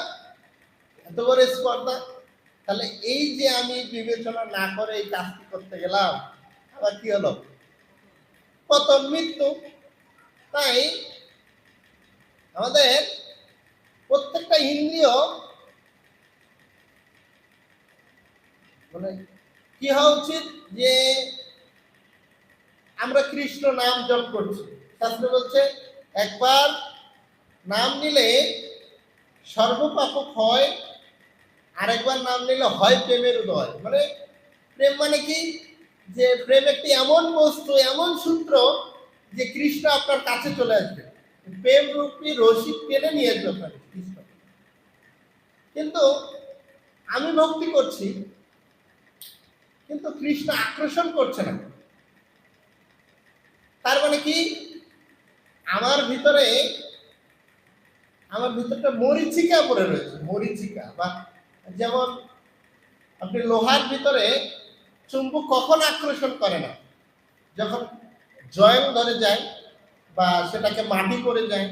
S1: এত বড় স্পর্ধা। তাহলে এই যে আমি বিবেচনা না করে এই কাজটি করতে গেলাম, আবার কি হলো? পতন, মৃত্যু। তাই আমাদের প্রত্যেকটা ইন্দ্রিয় মানে কি হওয়া উচিত? যে আমরা কৃষ্ণ নাম জপ করছি, শাস্ত্র বলছে একবার নাম নিলে সর্বপাপ হয়, আরেকবার নাম নিলে হয় প্রেমের উদয়। মানে প্রেম মানে কি? যে প্রেম একটি এমন বস্তু, এমন সূত্র যে কৃষ্ণ আপনার কাছে চলে আসবে, প্রেম রূপী রশি টেনে নিয়ে আসবে আপনাকে কৃষ্ণ। কিন্তু আমি ভক্তি করছি, কিন্তু কৃষ্ণ আকর্ষণ করছে না। তার মানে কি? আমার ভিতরটা মরিচিকা পড়ে রয়েছে, মরিচিকা। বা যেমন আপনি লোহার ভিতরে চুম্বক কখন আকর্ষণ করে না? যখন জয়েন ধরে যায় বা সেটাকে মাটি করে যায়,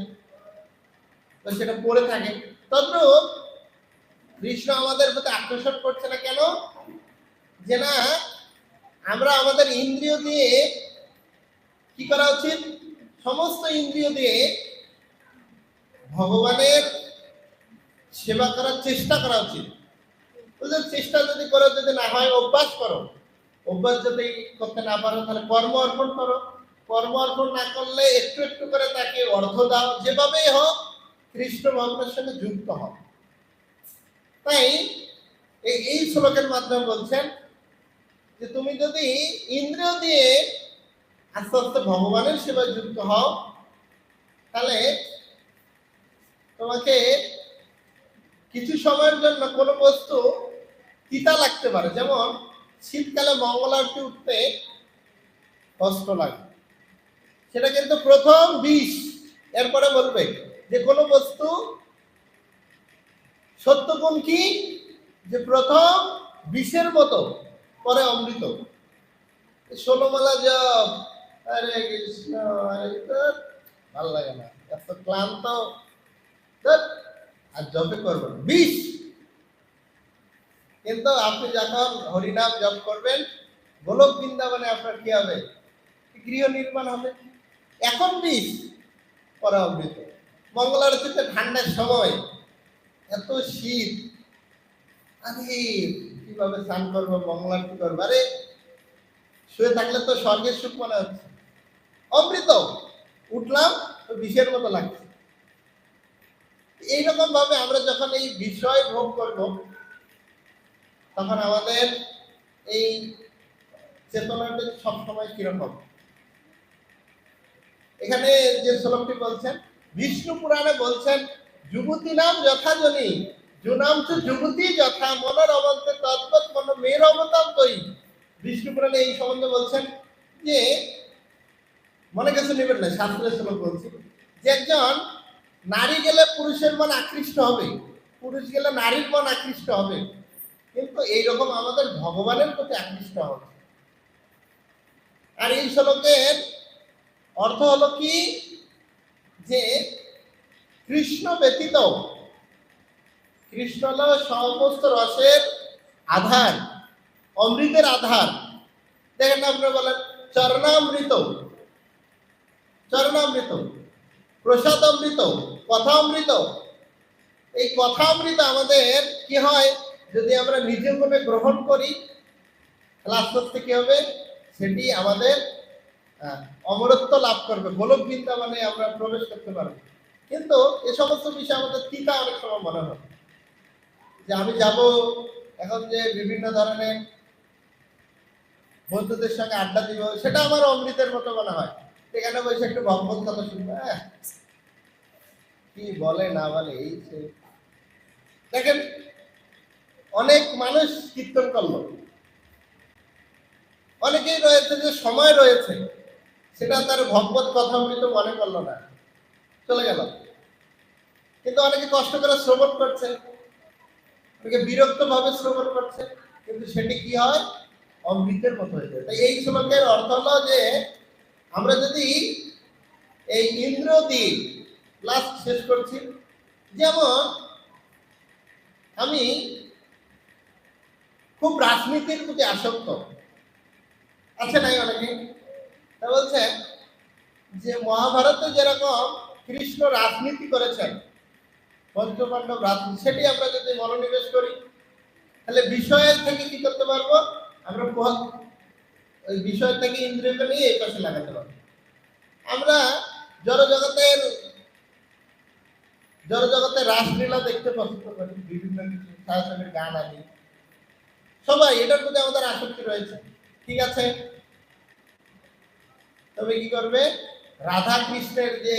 S1: তো সেটা পড়ে থাকে। তদ্রূপ কৃষ্ণ আমাদের প্রতি আকর্ষণ করছে না কেন? যে না, আমরা আমাদের ইন্দ্রিয় দিয়ে কি করা উচিত? সমস্ত ইন্দ্রিয় দিয়ে ভগবানের সেবা করার চেষ্টা করা উচিত। চেষ্টা যদি করো, যদি না হয় অভ্যাস করো। অভ্যাস যদি করতে না পারো তাহলে কর্ম অর্পণ করো। কর্ম অর্পণ না করলে একটু একটু করে তাকে অর্থ দাও, যেভাবেই হোক কৃষ্ণ ভক্তের সঙ্গে যুক্ত হও। তাই এই শ্লোকের মাধ্যমে বলছেন যে তুমি যদি ইন্দ্রিয় দিয়ে আস্তে আস্তে ভগবানের সেবায় যুক্ত হও, তাহলে তোমাকে কিছু সময়ের জন্য কোনো বস্তু তিতা লাগতে পারে। যেমন শীতকালে মঙ্গল আরতি উঠতে কষ্ট লাগে, সেটা কিন্তু প্রথম বিষ। এরপরে বলবে যে কোনো বস্তু সত্য গুণ কি? যে প্রথম বিষের মতো, পরে অমৃত। 16 মালা জপ, হরে কৃষ্ণ হরে কৃষ্ণ, ভালো লাগে না, এত ক্লান্ত, আর জপে করবেন বিষ। কিন্তু আপনি যখন হরিনাম জপ করবেন, গোলক বৃন্দাবনে আপনার কি হবে? গৃহ নির্মাণ হবে। এখন বিষ, পরে অমৃত। মঙ্গল আরতিতে ঠান্ডার সময় এত শীত, আমি কিভাবে স্নান করবো, মঙ্গল আরতি করবো? আরে শুয়ে থাকলে তো স্বর্গের সুখ মনে হচ্ছে, অমৃত। উঠলাম তো বিষের মতো লাগছে। এইরকম ভাবে আমরা যখন এই বিষয় ভোগ করব, তখন আমাদের এই চেতনাটা সবসময় কিরকম? এখানে যে শ্লোকটি বলছেন, বিষ্ণু পুরাণে বলছেন যুবতী নাম যথাজনী, জুনাম তো যুবতী যথা মনের অবন্তে তৎপত মন মেয়ের অবতার তৈ। বিষ্ণু পুরাণে এই সম্বন্ধে বলছেন যে মনে কিছু নেবেন না, শাস্ত্রের শ্লোক বলছি যে একজন নারী গেলে পুরুষের মন আকৃষ্ট হবে, পুরুষ গেলে নারীর মন আকৃষ্ট হবে, কিন্তু এইরকম আমাদের ভগবানের প্রতি আকৃষ্ট হবে। আর এই শ্লোকের অর্থ হলো কি? যে কৃষ্ণ ব্যতীত, কৃষ্ণ হল সমস্ত রসের আধার, অমৃতের আধার। দেখেন না, আপনারা বলেন চরণামৃত, চরণামৃত, প্রসাদ অমৃত, কথা অমৃত। এই কথা অমৃত আমাদের কি হয়? যদি আমরা নিজে মনে গ্রহণ করি, তাহলে আস্তে আস্তে কি হবে? সেটি আমাদের অমরত্ব লাভ করবে, গোলক বৃন্দাবনে আমরা প্রবেশ করতে পারবো। কিন্তু এ সমস্ত বিষয় আমাদের তিতা অনেক সময় মনে হয়, যে আমি যাব এখন যে বিভিন্ন ধরনের বন্ধুদের সঙ্গে আড্ডা দিব, সেটা আমার অমৃতের মতো মনে হয়। সেখানে বসে একটু ভগবত কথা শুনবো, কি বলে না বলে এই সে। দেখেন অনেক মানুষ কীর্তন করলো, অনেকেই রয়েছে যে সময় রয়েছে, সেটা তার ভগবত কথা অমৃত মনে করলো না, চলে গেল। কিন্তু অনেকে কষ্ট করে শ্রবণ করছে, অনেকে বিরক্ত ভাবে শ্রবণ করছে, কিন্তু সেটি কি হয়? অমৃতের মতো হয়ে যায়। তাই এই শ্লোকের অর্থ হলো যে আমরা যদি এই ইন্দ্র দিয়ে লাস্ট শেষ করছি, যেমন আমি খুব রাজনীতির প্রতি আসক্ত আছে নাই অনেকে, তা বলছে যে মহাভারতে যেরকম কৃষ্ণ রাজনীতি করেছেন, পঞ্চপাণ্ডব রাজনীতি, সেটি আমরা যদি মনোনিবেশ করি তাহলে বিষয়ের থেকে কি করতে পারবো, আমরা ওই বিষয় থেকে ইন্দ্রিয়কে নিয়ে এই পাশে লাগাতে পারবো। আমরা জড়জগতের রাসলীলা দেখতে পছন্দ করি, বিভিন্ন কিছু সারাসরি গান আনি, সবাই এটার প্রতি আমাদের আসক্তি রয়েছে, ঠিক আছে। তবে কি করবে, রাধা কৃষ্ণের যে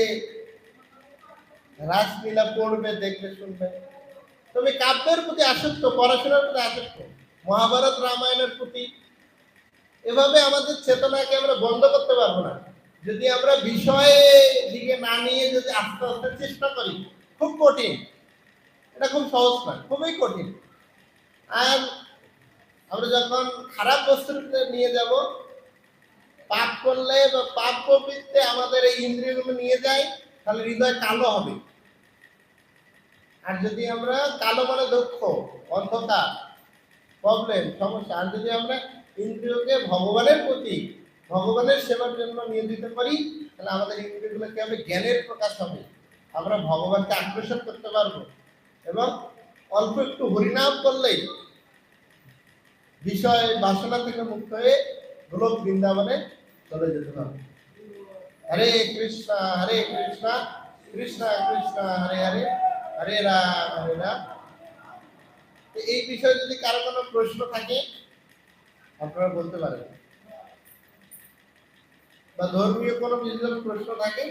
S1: রাসলীলা পড়বে, দেখবে, শুনবে। তবে কাব্যের প্রতি আসক্ত, পড়াশোনার প্রতি আসক্ত, মহাভারত রামায়ণের প্রতি, এভাবে আমাদের চেতনাকে আমরা বন্ধ করতে পারবো না যদি আমরা বিষয়ে দিকে না নিয়ে যদি আস্তে আস্তে চেষ্টা করি। খুব কঠিন, এটা খুব সহজ না, খুবই কঠিন। আর আমরা যখন খারাপ বস্তুতে নিয়ে যাব, পাপ করলে বা পাপ প্রবৃত্তি আমাদের এই ইন্দ্রিয়গুলো নিয়ে যায়, তাহলে হৃদয় কালো হবে। আর যদি আমরা কালো মানে দুঃখ, অন্ধকার, প্রবলেম, সমস্যা, আর যদি আমরা ইন্দ্রিয়কে ভগবানের প্রতি, ভগবানের সেবার জন্য নিয়োজিত করি, তাহলে আমাদের ইন্দ্রিয়গুলোকে হবে জ্ঞানের প্রকাশ হবে, আমরা ভগবানকে আকর্ষণ করতে পারবো, এবং অল্প একটু হরিনাম করলেই বিষয় বাসনা থেকে মুক্ত হয়ে গোলক বৃন্দাবনে চলে যেতে পারবে। হরে কৃষ্ণ কৃষ্ণ কৃষ্ণ হরে হরে, হরে রাম। এই বিষয়ে যদি কারো কোনো প্রশ্ন থাকে আপনারা বলতে পারেন, বা ধর্মীয় কোনো বিষয়ে প্রশ্ন থাকে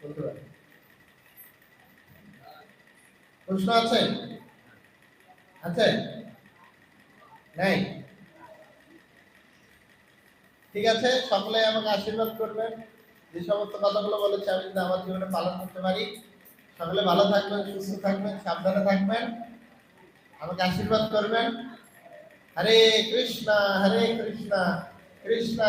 S1: বলতে পারেন। প্রশ্ন আছে? আছে? নাই? ঠিক আছে, সকলে আমাকে আশীর্বাদ করবেন। যে সমস্ত কথাগুলো বলেছি আমি যদি আমার জীবনে পালন করতে পারি। সকলে ভালো থাকবেন, সুস্থ থাকবেন, সাবধানে থাকবেন, আমাকে আশীর্বাদ করবেন। হরে কৃষ্ণ কৃষ্ণ